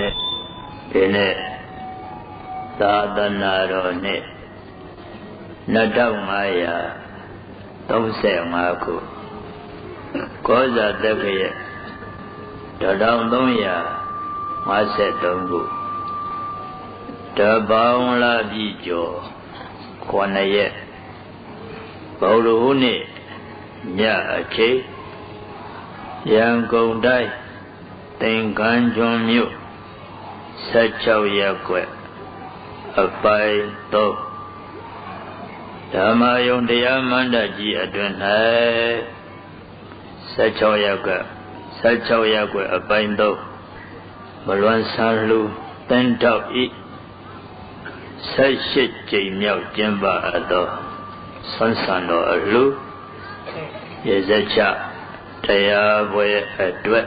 နှစ်ဒီနေ့သာသနာတော်နှစ်2535ခုကောဇာတက္ကရာ1353ခုတပေါင်းလာပြီကျော်9ရက်ဗုဒ္ဓဟူးနေ့ညအချိန်ရန်ကုန်တိုင်းသင်္ကန်းကျွန်းမြို့16ရပ်ကွက်အပိုင်း3ဓမ္မယုံတရားမန္တကြီးအတွင်၌16ရပ်ကွက်အပိုင်း3မလွန်ဆန်းလူသင်္တောက်ဤ18ကြိမ်မြောက်ကျင်းပအပ်သောဆွမ်းဆန်တော်အလှရေစက်ချတရားပွဲအတွက်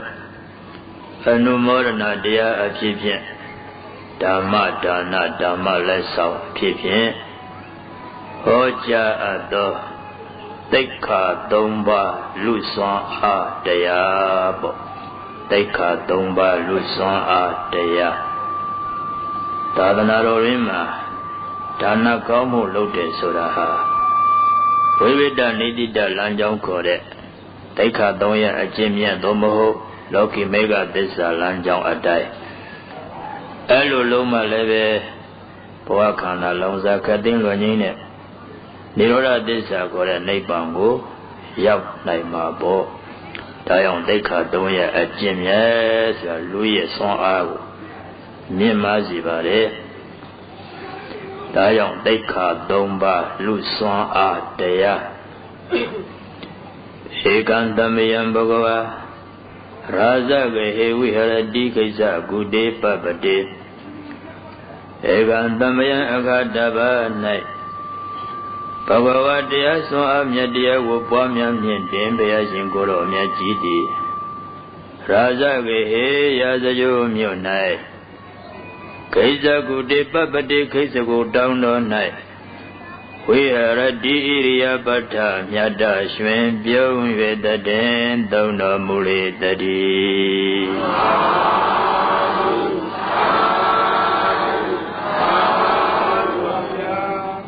အနုမောဒနာတရားအဖြစ်ဖြင့်ဓမ္မဒါနဓမ္မလက်ဆောင်ဖြစ်ဖြင့်ဟောကြားအပ်သောသိက္ခာ3ပါးလူစွမ်းအားတရားပေါ့သိက္ခာ3ပါးလူစွမ်းအားတရားသာသနာတော်ရင်းမှာဒါနကောင်းမှုလုပ်တယ်ဆိုတာဟာဝိဝိတ္တနိတိတလမ်းကြောင်းခေါ်တဲ့သိက္ခာ3ရဲ့အကျင့်မြတ်သို့မဟုတ်လောကီမေဃသစ္စာလမ်းကြောင်းအတိုင်းအဲ့လိုလုံးမှလည်းပဲဘဝခန္ဓာလုံးစားခတ်သိမ်းလွန်ခြင်းနဲ့နိရောဓသစ္စာခေါ်တဲ့နိဗ္ဗာန်ကိုရောက်နိုင်မှာပေါ့ဒါကြောင့်သိက္ခာ3ရဲ့အကျင့်မြတ်ဆိုတာလူရဲ့ဆွမ်းအားကိုမြင့်မားစေပါတယ်ဒါကြောင့်သိက္ခာ3ပါးလူစွမ်းအားတရားဧကံတမယံဘဂဝါရာဇဂဟေဝိဟရတိကိစ္စကုတေပပတိဧကံတမယံအခါတပ၌ဘဂဝါတရားစွမ်းအားမြတ်တရားကိုပွားများမြင့်တင်ဘုရားရှင်ကိုယ်တော်မြတ်ကြီးသည်ရာဇဂဟေရာဇဂိုမြို့၌ခိစ္စကုတေပပတိခိစ္စကိုတောင်းတော်၌ဝိဟရတိဣရိယပဋ္ဌမြတ်တရွှင်ပြုံး၍တည်သုံးတော်မူလေတည်း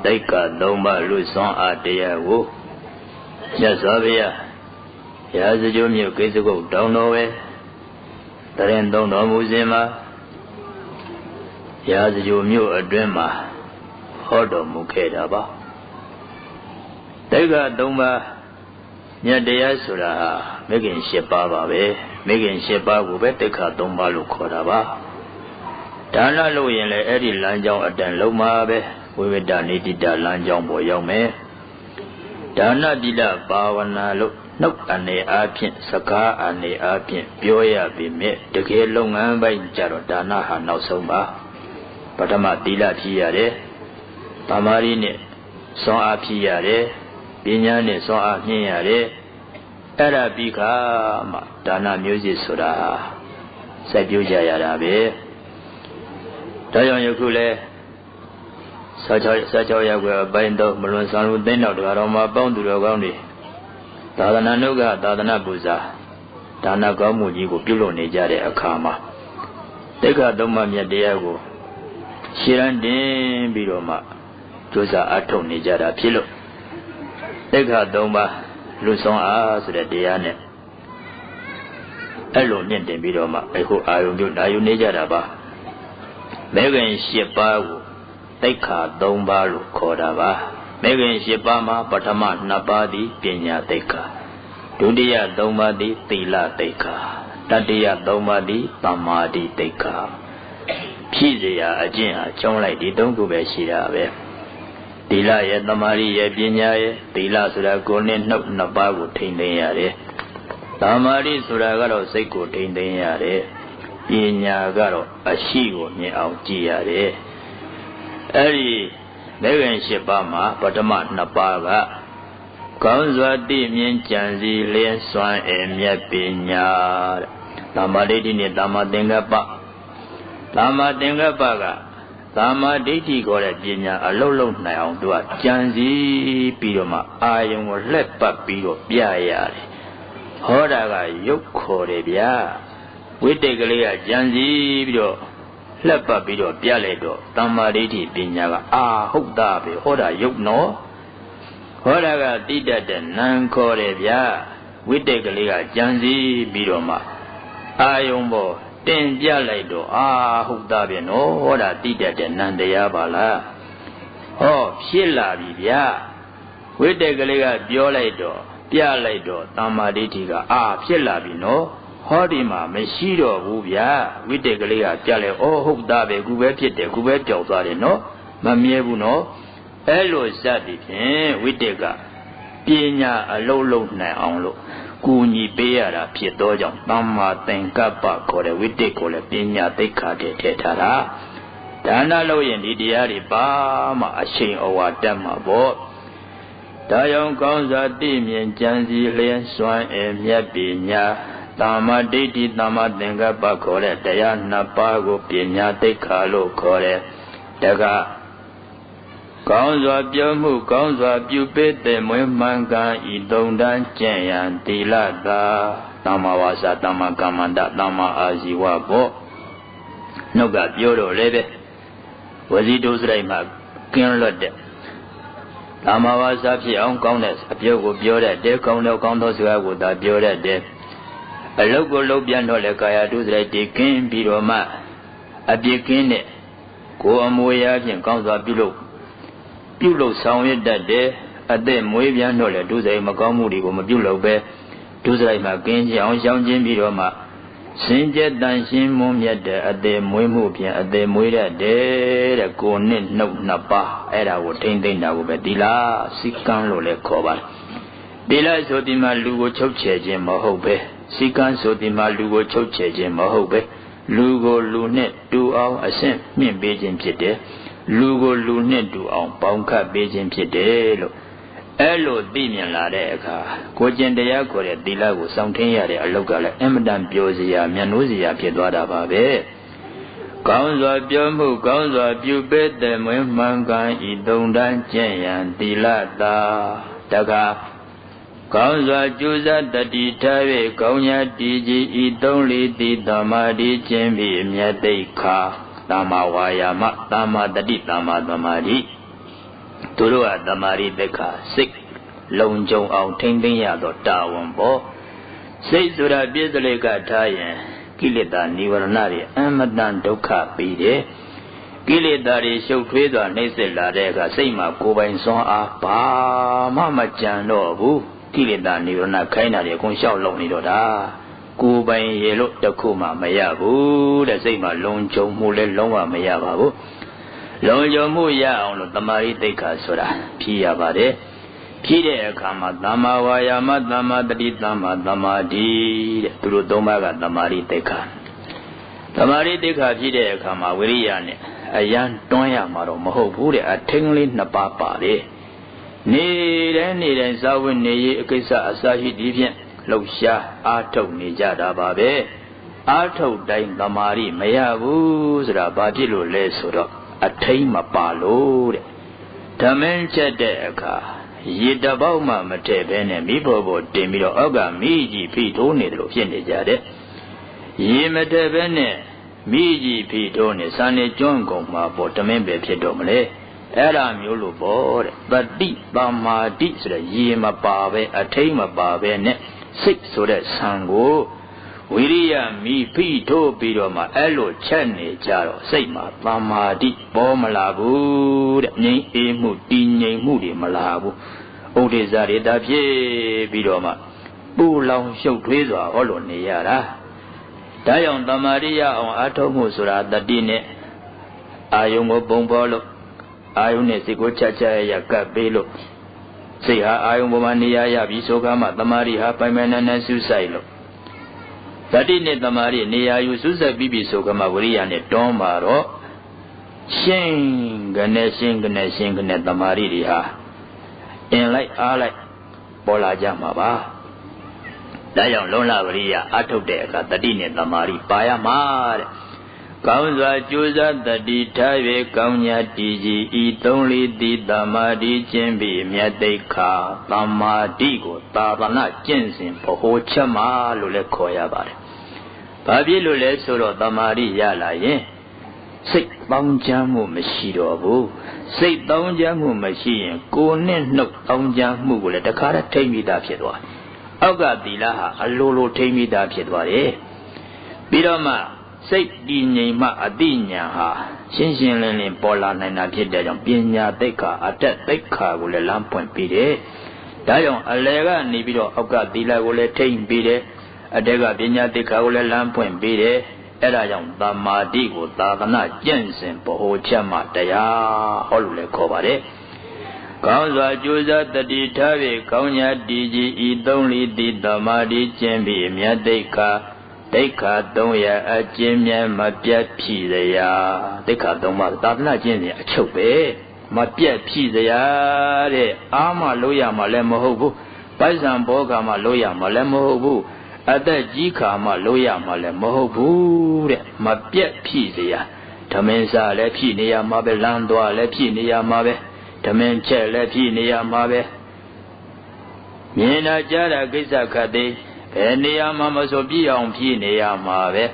သိက္ခာ3ပါးလူစွမ်းအားတရားကိုမြတ်စွာဘုရားရာဇဂိုမြို့ခိစ္စကိုတောင်းတော်ပဲတည်သုံးတော်မူစဉ်မှာရာဇဂိုမြို့အတွင်းမှာဟောတော်မူခဲ့တာပါသိက္ခာ3ပါးမြတ်တရားဆိုတာဟာမေခင်7ပါးပါပဲမေခင်7ပါးကိုပဲသိက္ခာ3ပါးလို့ခေါ်တာပါဒါနလို့ရင်လည်းအဲ့ဒီလမ်းကြောင်းအတန်လုံးမှာပဲဝိဝိတ္တနိတိတလမ်းကြောင်းပေါ်ရောက်မယ်ဒါနတိလဘာဝနာလို့နှုတ်အနေအားဖြင့်စကားအနေအားဖြင့်ပြောရပေမဲ့တကယ်လုပ်ငန်းပိုင်းကြတော့ဒါနဟာနောက်ဆုံးပါပထမသီလဖြည့်ရတယ်။သမာဓိနဲ့စွမ်းအားဖြည့်ရတယ်။ပညာနဲ့စွမ်းအားမြင့်ရတယ်။အဲ့ဒါပြီးခါမှဒါနမျိုးစစ်ဆိုတာစိုက်ပျိုးကြရတာပဲ။ဒါကြောင့်ယခုလဲ16ရက်ွယ်အပိုင်းတော့မလွန်ဆောင်လူသိန်းတော်တော်မှာပေါင်းသူတော်ကောင်းတွေသာသနာ့နုကသာသနာ့ပူဇာဒါနကောင်းမှုကြီးကိုပြုလုပ်နေကြတဲ့အခါမှာသိက္ခာ3ပါးမြတ်တရားကိုရှင်းရန်တင်ပြီးတော့မှကြိုးစားအထောက်နေကြတာဖြစ်လို့သိက္ခာ3ပါးလူဆောင်အားဆိုတဲ့တရားနဲ့အဲ့လိုမြင့်တင်ပြီးတော့မှအခုအာယုံပြုနာယူနေကြတာပါမေခင်7ပါးကိုသိက္ခာ3ပါးလို့ခေါ်တာပါမေခင်7ပါးမှာပထမ2ပါးသည်ပညာသိက္ခာဒုတိယ3ပါးသည်သီလသိက္ခာတတိယ3ပါးသည်သမာဓိသိက္ခာဖြည့်စရာအကျင့်ဟာကျုံးလိုက်ဒီ3ခုပဲရှိတာပဲသီလရဲ့သမာဓိရဲ့ပညာရဲ့သီလဆိုတာကိုယ်နဲ့နှုတ်2ပါးကိုထိမ့်သိမ်းရတယ်သမာဓိဆိုတာကတော့စိတ်ကိုထိမ့်သိမ်းရတယ်ပညာကတော့အရှိကိုမြင်အောင်ကြည့်ရတယ်အဲ့ဒီမေခင်7ပါးမှာပထမ2ပါးကကောင်းစွာသိမြင်ကြံစည်လျက်စွမ်းအမြတ်ပညာတဲ့သမာဓိနဲ့သမာသင်္ကပ္ပသမ္မာသင်္ကပ္ပကသမ္မာဒိဋ္ဌိခေါ်တဲ့ပညာအလုံးလုံးနိုင်အောင်သူကကြံစည်ပြီးတော့မှအာယုံကိုလှက်ပတ်ပြီးတော့ပြရတယ်ဟောတာကရုပ်ခေါ်တယ်ဗျာဝိတ္တိကလေးကကြံစည်ပြီးတော့ လက်ပတ်ပြီးတော့ပြလိုက်တော့တမ္မာဒိဋ္ဌိပညာကဟုတ်တာပဲဟောတာယုတ်နော်ဟောတာကတိတတ်တဲ့နံခေါ်တယ်ဗျာဝိတ္တကလေးကကြံစည်ပြီးတော့မှအာယုံပေါ်တင်ပြလိုက်တော့ဟုတ်တာပဲနော်ဟောတာတိတတ်တဲ့နံတရားပါလားဟောဖြစ်လာပြီဗျာဝိတ္တကလေးကပြောလိုက်တော့ပြလိုက်တော့တမ္မာဒိဋ္ဌိကဖြစ်လာပြီနော်ဟောဒီမှာမရှိတော့ဘူးဗျာဝိတ္တကလေးကပြလဲဟုတ်တာပဲခုပဲဖြစ်တယ်ခုပဲကြောက်သွားတယ်နော်မမြဲဘူးနော်အဲ့လိုစသည်ဖြင့်ဝိတ္တကပညာအလုံးလုံးနိုင်အောင်လို့ကူညီပေးရတာဖြစ်သောကြောင့်သမ္မာသင်္ကပ္ပခေါ်တဲ့ဝိတ္တကိုလည်းပညာသိက္ခာတည်းထည့်ထားတာဒါနလို့ရင်ဒီတရားတွေပါမှအရှိန်အဝါတက်မှာပေါ့ဒါကြောင့်ကောင်းစွာသိမြင်ကြံစည်လျက်စွမ်းအမြတ်ပညာသမ္မာဒိဋ္ဌိသမ္မာသင်္ကပ္ပခေါ်တဲ့တရားနှစ်ပါးကိုပညာသိက္ခာလို့ခေါ်တယ်တကကောင်းစွာပြောမှုကောင်းစွာပြုပေးတဲ့မွေးမှန်ကန်ဤသုံးတန်းကျင့်ရန်သီလသာသမ္မာဝါစာသမ္မာကမ္မန္တသမ္မာအာဇီဝပေါ့နှုတ်ကပြောတော့လည်းပဲဝစီတုစရိုက်မှာကင်းလွတ်တဲ့သမ္မာဝါစာဖြစ်အောင်ကောင်းတဲ့အပြောကိုပြောတတ်တယ်ကောင်းတော့ကောင်းသောစကားကိုသာပြောတတ်တယ်အလုတ်ကိုလုတ်ပြန်တော့လေကာယတုစရိုက်တည်ကင်းပြီးတော့မှအပြစ်ကင်းတဲ့ကိုယ်အမွေအရာဖြင့်ကောင်းစွာပြုလုပ်ဆောင်ရတတ်တယ်အသက်မွေးပြန်တော့လေဒုစရိုက်မကောင်းမှုတွေကိုမပြုလုပ်ပဲဒုစရိုက်မှာကင်းချအောင်ရှောင်ကျဉ်ပြီးတော့မှစင်ကြယ်တန်ရှင်းမွန်းမြတ်တဲ့အသက်မွေးမှုဖြင့်အသက်မွေးတတ်တယ်တဲ့ကိုယ်နဲ့နှုတ်နှစ်ပါးအဲ့ဒါကိုထိမ့်သိမ့်တာကိုပဲသီလစိကံလို့လည်းခေါ်ပါတယ်သီလဆိုဒီမှာလူကိုချုပ်ချယ်ခြင်းမဟုတ်ပဲစိကံဆိုဒီမှာလူကိုချုပ်ချယ်ခြင်းမဟုတ်ပဲလူကိုလူနဲ့တူအောင်အဆင့်မြင့်ပေးခြင်းဖြစ်တယ်လူကိုလူနဲ့တူအောင်ပေါင်းခတ်ပေးခြင်းဖြစ်တယ်လို့အဲ့လိုသိမြင်လာတဲ့အခါကိုကျင့်တရားခေါ်တဲ့သီလကိုစောင့်ထင်းရတဲ့အလုပ်ကလည်းအမတန်ပျော်စရာမျက်နှိုးစရာဖြစ်သွားတာပါပဲကောင်းစွာပြောမှုကောင်းစွာပြုပေးတဲ့မွေးမှန်ကန်ဤသုံးတန်းကျင့်ရန်သီလသာတကားကောင်းစွာကြိုးစားတတိထား၍ကောင်းညာတည်ကြည်ဤသုံးလေးသီသမာဓိခြင်းဖြင့်မြတ်သိက္ခာသမ္မာဝါယာမသမ္မာတတိသမ္မာသမာဓိသူတို့ကသမာဓိသိက္ခာစိတ်လုံခြုံအောင်ထိမ့်သိမ်းရသောတာဝန်ပေါ့စိတ်ဆိုတာပြည့်စုံလေကထားရင်ကိလေသာនិဝရဏတွေအမတန်ဒုက္ခပြီးတယ်ကိလေသာတွေရှုပ်ထွေးစွာနှိမ့်ဆက်လာတဲ့အခါစိတ်မှာကိုယ်ပိုင်စွမ်းအားဘာမှမကြံတော့ဘူးကိလေသာនិဝရဏခိုင်းတာတွေအကုန်လျှောက်လုံနေတော့တာကိုယ်ပိုင်ရေလို့တခုမှမရဘူးတဲ့စိတ်မှာလုံခြုံမှုလည်းလုံးဝမရပါဘူးလုံခြုံမှုရအောင်လို့တမာရီသိက္ခာဆိုတာဖြည့်ရပါတယ်ဖြည့်တဲ့အခါမှာသမ္မာဝါယာမသမ္မာတတိသမ္မာသမာဓိတဲ့သူတို့သုံးပါးကတမာရီသိက္ခာတမာရီသိက္ခာဖြည့်တဲ့အခါမှာဝိရိယနဲ့အယံတွန်းရမှာတော့မဟုတ်ဘူးတဲ့အထင်းလေးနှစ်ပါးပါတယ်နေတဲ့ဇာဝိနေရေးအကိစ္စအစာရှိသည်ဖြင့်လှုပ်ရှားအားထုတ်နေကြတာပါပဲအားထုတ်တိုင်းတမာရီမရဘူးဆိုတာဘာဖြစ်လို့လဲဆိုတော့အထိန်မပါလို့တဲ့ဓမင်းချက်တဲ့အခါရေတပေါက်မှမထည့်ဘဲနဲ့မိဖို့ဖို့တင်ပြီးတော့အောက်ကမိကြီးဖိထိုးနေတယ်လို့ဖြစ်နေကြတဲ့ရေမထည့်ဘဲနဲ့မိကြီးဖိထိုးနေစံနေကျွန်းကုန်မှာပေါ့ဓမင်းပဲဖြစ်တော့မလဲအဲ့ဒါမျိုးလို့ပေါ့တဲ့တတိသမ္မာတိဆိုတဲ့ရေမပါပဲအထိန်မပါပဲနဲ့စိတ်ဆိုတဲ့ဆံကိုဝိရိယမိဖိထိုးပြီးတော့မှအဲ့လိုချက်နေကြတော့စိတ်မှာသမာဓိပေါ်မလာဘူးတဲ့ငြိမ်အေးမှုတည်ငြိမ်မှုတွေမလာဘူးဥဒိစ္စတွေတာဖြစ်ပြီးတော့မှပူလောင်ရှုပ်ထွေးစွာဟောလို့နေရတာဒါကြောင့်သမာဓိရအောင်အားထုတ်မှုဆိုတာတတိနဲ့အာယုံကိုပုံပေါ်လို့အာယုံနဲ့စိတ်ကိုချရကပ်ပေးလို့စိတ်ဟာအာယုံပေါ်မှာနေရပြီဆိုကမှသမာဓိဟာပိုင်ပိုင်နိုင်စူးစိုက်လို့တတိနဲ့သမာဓိနေရာယူစူးစိုက်ပြီးဆိုကမှဝိရိယနဲ့တွန်းမှာတော့ရှင်းကနေသမာဓိတွေဟာအင်လိုက်အားလိုက်ပေါ်လာကြမှာပါဒါကြောင့်လုံးလဝိရိယအထုတ်တဲ့အခါတတိနဲ့သမာဓိပါရမှာတဲ့ကောင်းစွာကြိုးစားတတိထား၍ကောင်းညာတည်ကြည်ဤသုံးလေးသီသမာဓိခြင်းဖြင့်မြတ်သိက္ခာသမာဓိကိုသာသနာကျင့်စဉ်ဘဟုချက်မှာလို့လည်းခေါ်ရပါတယ်။ဘာဖြစ်လို့လဲဆိုတော့သမာဓိရလာရင် စိတ်ပေါင်းချမ်းမှုမရှိတော့ဘူးစိတ်ပေါင်းချမ်းမှုမရှိရင်ကိုယ်နဲ့နှုတ်ပေါင်းချမ်းမှုကိုလည်းတခါတည်းထိမ့်မိတာဖြစ်သွားအောက်ကသီလဟာအလိုလိုထိမ့်မိတာဖြစ်သွားတယ်ပြီးတော့မှစိတ်တည်ငြိမ်မှအတိညာဟာရှင်းရှင်းလင်းလင်းပေါ်လာနိုင်တာဖြစ်တဲ့ကြောင့်ပညာသိက္ခာအတ္တသိက္ခာကိုလည်းလမ်းပွင့်ပြီးတယ်ဒါကြောင့်အလယ်ကနေပြီးတော့အောက်ကသီလကိုလည်းထိမ့်ပြီးတယ်အတက်ကပညာသိက္ခာကိုလည်းလမ်းပွင့်ပြီးတယ်အဲ့ဒါကြောင့်သမာဓိကိုသာသနာကျင့်စဉ်ဗဟိုချက်မှတရားဟောလို့လည်းခေါ်ပါတယ်ကောင်းစွာကြိုးစားတတိထားပြီးကောင်းညာတည်ကြည်ဤသုံးလီတိသမာဓိကျင့်ပြီးမြတ်သိက္ခာသိက္ခာ300အကျဉ်းမြတ်မပြတ်ဖြည့်စရာသိက္ခာ3ပါးသာသနာကျင့်စဉ်အချုပ်ပဲမပြတ်ဖြည့်စရာတဲ့အာမလို့ရမှာလည်းမဟုတ်ဘူးပိုက်ဆံဘောကမှလို့ရမှာလည်းမဟုတ်ဘူးအသက်ကြီးခါမှလို့ရမှာလည်းမဟုတ်ဘူးတဲ့မပြတ်ဖြည့်စရာဓမင်းစားလည်းဖြည့်နေရမှာပဲလမ်းသွားလည်းဖြည့်နေရမှာပဲဓမင်းချက်လည်းဖြည့်နေရမှာပဲမြင်တာကြားတာကိစ္စခတ်သေးဘယ်နေရာမှာမဆိုပြည့်အောင်ဖြည့်နေရမှာပဲ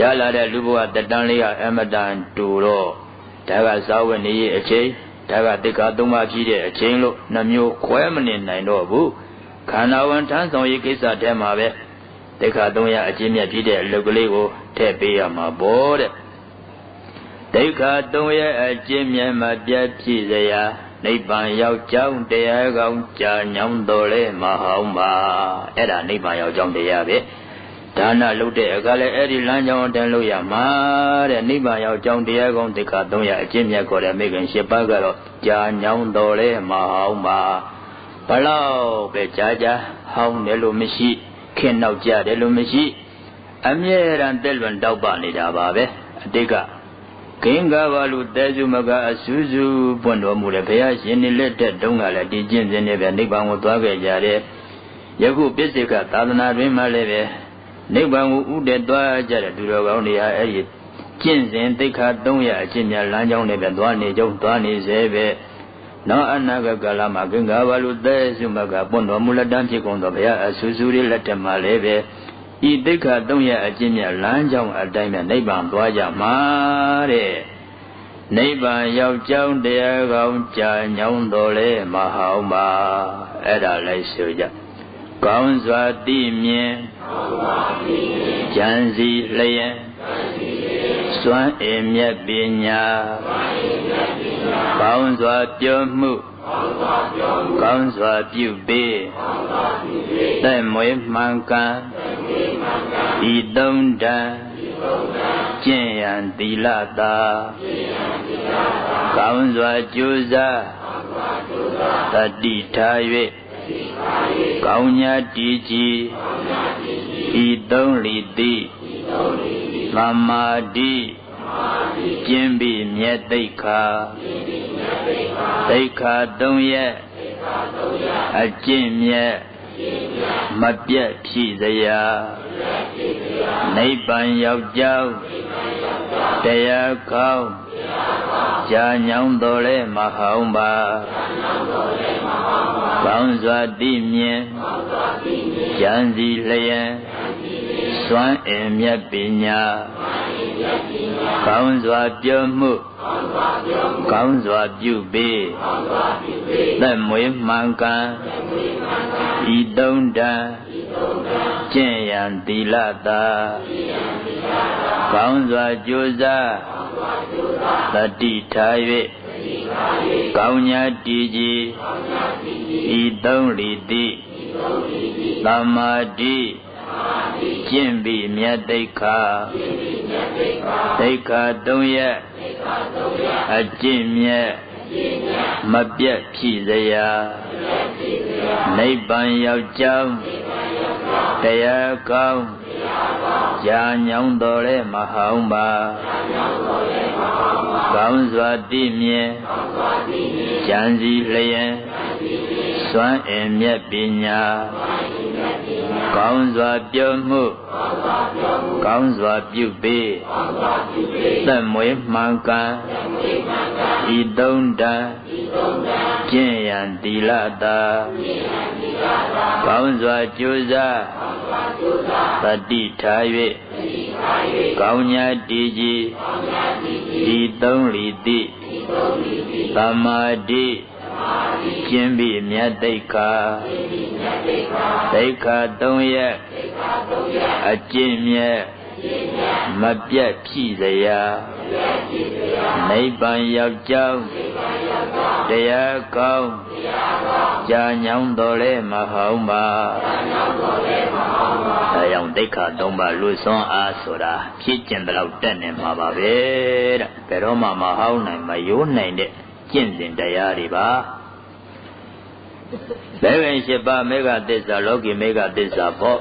ရလာတဲ့လူဘဝတတန်းလေးကအမတန်တူတော့ဒါကဇာဝနေရဲ့အချိန်ဒါကတိက္ခာ3ပါးဖြည့်တဲ့အချိန်လို့နှမျိုးခွဲမနေနိုင်တော့ဘူးခန္ဓာဝန်ထမ်းဆောင်ရေးကိစ္စထဲမှာပဲတိက္ခာ300အကျဉ်းမြတ်ဖြည့်တဲ့အလုပ်ကလေးကိုထည့်ပေးရမှာပေါ့တဲ့တိက္ခာ300အကျဉ်းမြတ်မှာပြတ်ဖြည့်စရာနိဗ္ဗာန်ရောက်ကြောင်းတရားကောင်းကြာညောင်းတော်လဲမဟောင်းပါအဲ့ဒါနိဗ္ဗာန်ရောက်ကြောင်းတရားပဲဒါနလုပ်တဲ့အခါလဲအဲ့ဒီလမ်းကြောင်းအတိုင်းလုပ်ရမှာတဲ့နိဗ္ဗာန်ရောက်ကြောင်းတရားကောင်းတိက္ခာ300အကျင့်မြတ်ခေါ်တဲ့မိခင်7ပါးကတော့ကြာညောင်းတော်လဲမဟောင်းပါဘလောက်ပဲကြာကြာဟောင်းတယ်လို့မရှိခင်နောက်ကြတယ်လို့မရှိအမြဲတမ်းတက်လွန်တောက်ပနေတာပါပဲအတိတ်ကဂင်္ဂဘာလူတဲစုမကအဆူဆူပွင့်တော်မူတယ်ဘုရားရှင်နေလက်တဲ့တုန်းကလည်းဒီကျင့်စဉ်နဲ့ပဲနိဗ္ဗာန်ကိုသွားခဲ့ကြတယ်ယခုပစ္စေကသာသနာတွင်မှလည်းပဲနိဗ္ဗာန်ကိုဥတည်သွားကြတဲ့သူတော်ကောင်းတွေဟာအဲ့ဒီကျင့်စဉ်သိက္ခာ300အကျင့်များလမ်းကြောင်းနဲ့ပဲသွားနေကြုံသွားနေစေပဲနောက်အနာဂတ်ကာလမှာဂင်္ဂဘာလူတဲစုမကပွင့်တော်မူလက်တန်းဖြစ်ကုန်သောဘုရားအဆူဆူလေးလက်ထက်မှာလည်းပဲဤသိက္ခာ300အကျင့်မြတ်လမ်းကြောင်းအတိုင်းနဲ့နိဗ္ဗာန်သွားကြမှာတဲ့နိဗ္ဗာန်ရောက်ကြောင်းတရားကောင်းကြာညောင်းတော်လဲမဟောင်းပါအဲ့ဒါလိုက်ဆိုကြကောင်းစွာသိမြင်ဉာဏ်စီလျက်စွမ်းအင်မြတ်ပညာကောင်းစွာပြောမှုကောင်းစွာပြုပေးသက်မွေးမှန်ကန်ဤသုံးတန်ကျင့်ရန်သီလသာကောင်းစွာကြိုးစားတတိထား၍ကောင်းညာတည်ကြည်ဤသုံးလီတိသမာဓိကျင့်ပြီးမြတ်သိက္ခာသိက္ခာ300အကျင့်မြတ်မပြတ်ဖြည့်စရာနိဗ္ဗာန်ရောက်ကြောင်းတရားကောင်းကြာညောင်းတော်လဲမဟောင်းပါကောင်းစွာသိမြင်ဉာဏ်စီလျက်စွမ်းအင်မြတ်ပညာကောင်းစွာပြောမှုကောင်းစွာပြုပေးသက်မွေးမှန်ကန်ဤသုံးတန်ကျင့်ရန်သီလသာကောင်းစွာကြိုးစားတတိထား၍ကောင်းညာတည်ကြည်ဤသုံးလီတိသမာဓိကျင့်ပြီးမြတ်သိက္ခာသိက္ခာ300အကျင့်မြတ်မပြတ်ဖြည့်စရာနိဗ္ဗာန်ရောက်ကြောင်းတရားကောင်းကြာညောင်းတော်လဲမဟောင်းပါကောင်းစွာသိမြင်ဉာဏ်စီလျက်စွမ်းအင်မြတ်ပညာ ကောင်းစွာပြုမှုကောင်းစွာပြုပေးသက်မွေးမှန်ကန်ဤသုံးတန်ကျင့်ရန်သီလသာကောင်းစွာကြိုးစားသတိထား၍ကောင်းညာတည်ကြည်ဤသုံးလီတိသမာဓိကျင့်ပြီးမြတ်တိတ်ခါတိတ်ခါသုံးရက်အကျင့်မြတ်မပြတ်ဖြစ်စရာနိဗ္ဗာန်ရောက်ကြောင်းတရားကောင်းကြာညောင်းတော်လဲမဟောင်းပါဒါကြောင့်တိတ်ခါသုံးပါလူစွမ်းအားဆိုတာဖြစ်ကျင်တော့တက်နေမှာပါပဲတဲ့ဘယ်တော့မှမဟောင်းနိုင်မယိုးနိုင်တဲ့ကျင့်စဉ်တရားတွေပါမေခင်ရှိပါမေဃသစ္စာလောကီမေဃသစ္စာပေါ့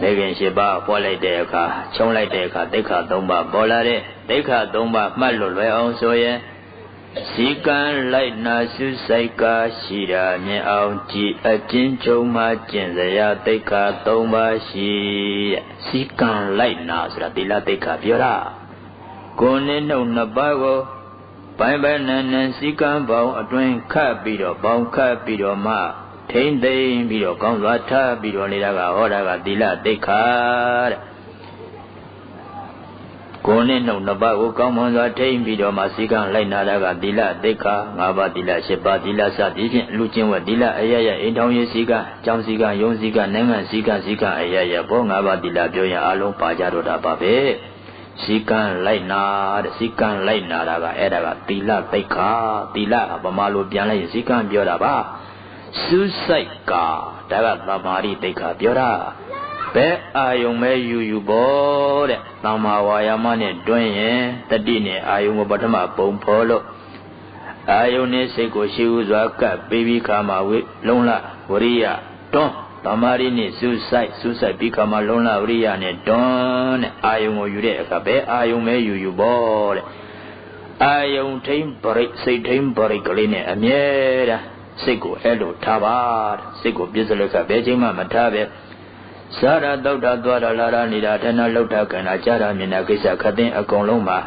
မေခင်ရှိပါပွားလိုက်တဲ့အခါခြုံလိုက်တဲ့အခါဒိဋ္ဌသုံးပါပေါ်လာတဲ့ဒိဋ္ဌသုံးပါမှတ်လို့လွယ်အောင်ဆိုရင်စီကံလိုက်နာစုစိုက်ကရှိတာမြင်အောင်ကြည်အကျဉ်းချုပ်မှကျင့်စရာဒိဋ္ဌသုံးပါရှိတဲ့စီကံလိုက်နာဆိုတာသီလဒိဋ္ဌပြောတာကိုယ်နဲ့နှုတ်နှစ်ပါးကိုပိုင်းပိုင်းနန်းနန်းစီကံပေါင်းအတွင်းခတ်ပြီးတော့ပေါင်းခတ်ပြီးတော့မှထိမ့်သိမ့်ပြီးတော့ကောင်းစွာထားပြီးတော့နေတာကဟောတာကသီလဒိဋ္ဌတဲ့ကိုယ်နဲ့နှုတ်နှစ်ပါးကိုကောင်းမွန်စွာထိမ့်ပြီးတော့မှစီကံလိုက်နာတာကသီလဒိဋ္ဌ၅ပါးသီလ၈ပါးသီလစသည်ဖြင့်လူချင်းဝတ်သီလအရရအိမ်ထောင်ရေးစီကံကျောင်းစီကံယုံစီကံနိုင်ငံစီကံအရရဘော၅ပါးသီလပြောရင်အလုံးပါကြတော့တာပါပဲစီကံလိုက်နာတဲ့စီကံလိုက်နာတာကအဲ့ဒါကသီလဒိဋ္ဌသီလဗမာလိုပြန်လိုက်ရင်စီကံပြောတာပါစုစိုက်ကဒါကသမာဓိဒိဋ္ဌပြောတာဘယ်အာယုံမဲယူဘောတဲ့သမာဝါယာမနဲ့တွင်းရင်တတိနဲ့အာယုံကိုပထမပုံဖော်လို့အာယုံနဲ့စိတ်ကိုရှိဥစွာကပ်ပြီးပြီးခါမှာလုံးလဝရိယတွန်းသမာဓိနဲ့စုစိုက်ပြီးခါမှာလုံးလဝရိယနဲ့တွန်းတဲ့အာယုံကိုယူတဲ့အခါဘယ်အာယုံမဲယူဘောတဲ့အာယုံထိန်ပရိစိတ်ထိန်ပရိကလေးနဲ့အမြဲတမ်းစိတ်ကိုအဲ့လိုထားပါစိတ်ကိုပြည့်စုံလို့ကဘယ်ချိန်မှမထားပဲစားရတောက်တာသွားတာလာတာနေတာထဏလောက်တာခန္ဓာကြားတာမြင်တာကိစ္စခတ်သိမ်းအကုန်လုံးမှာ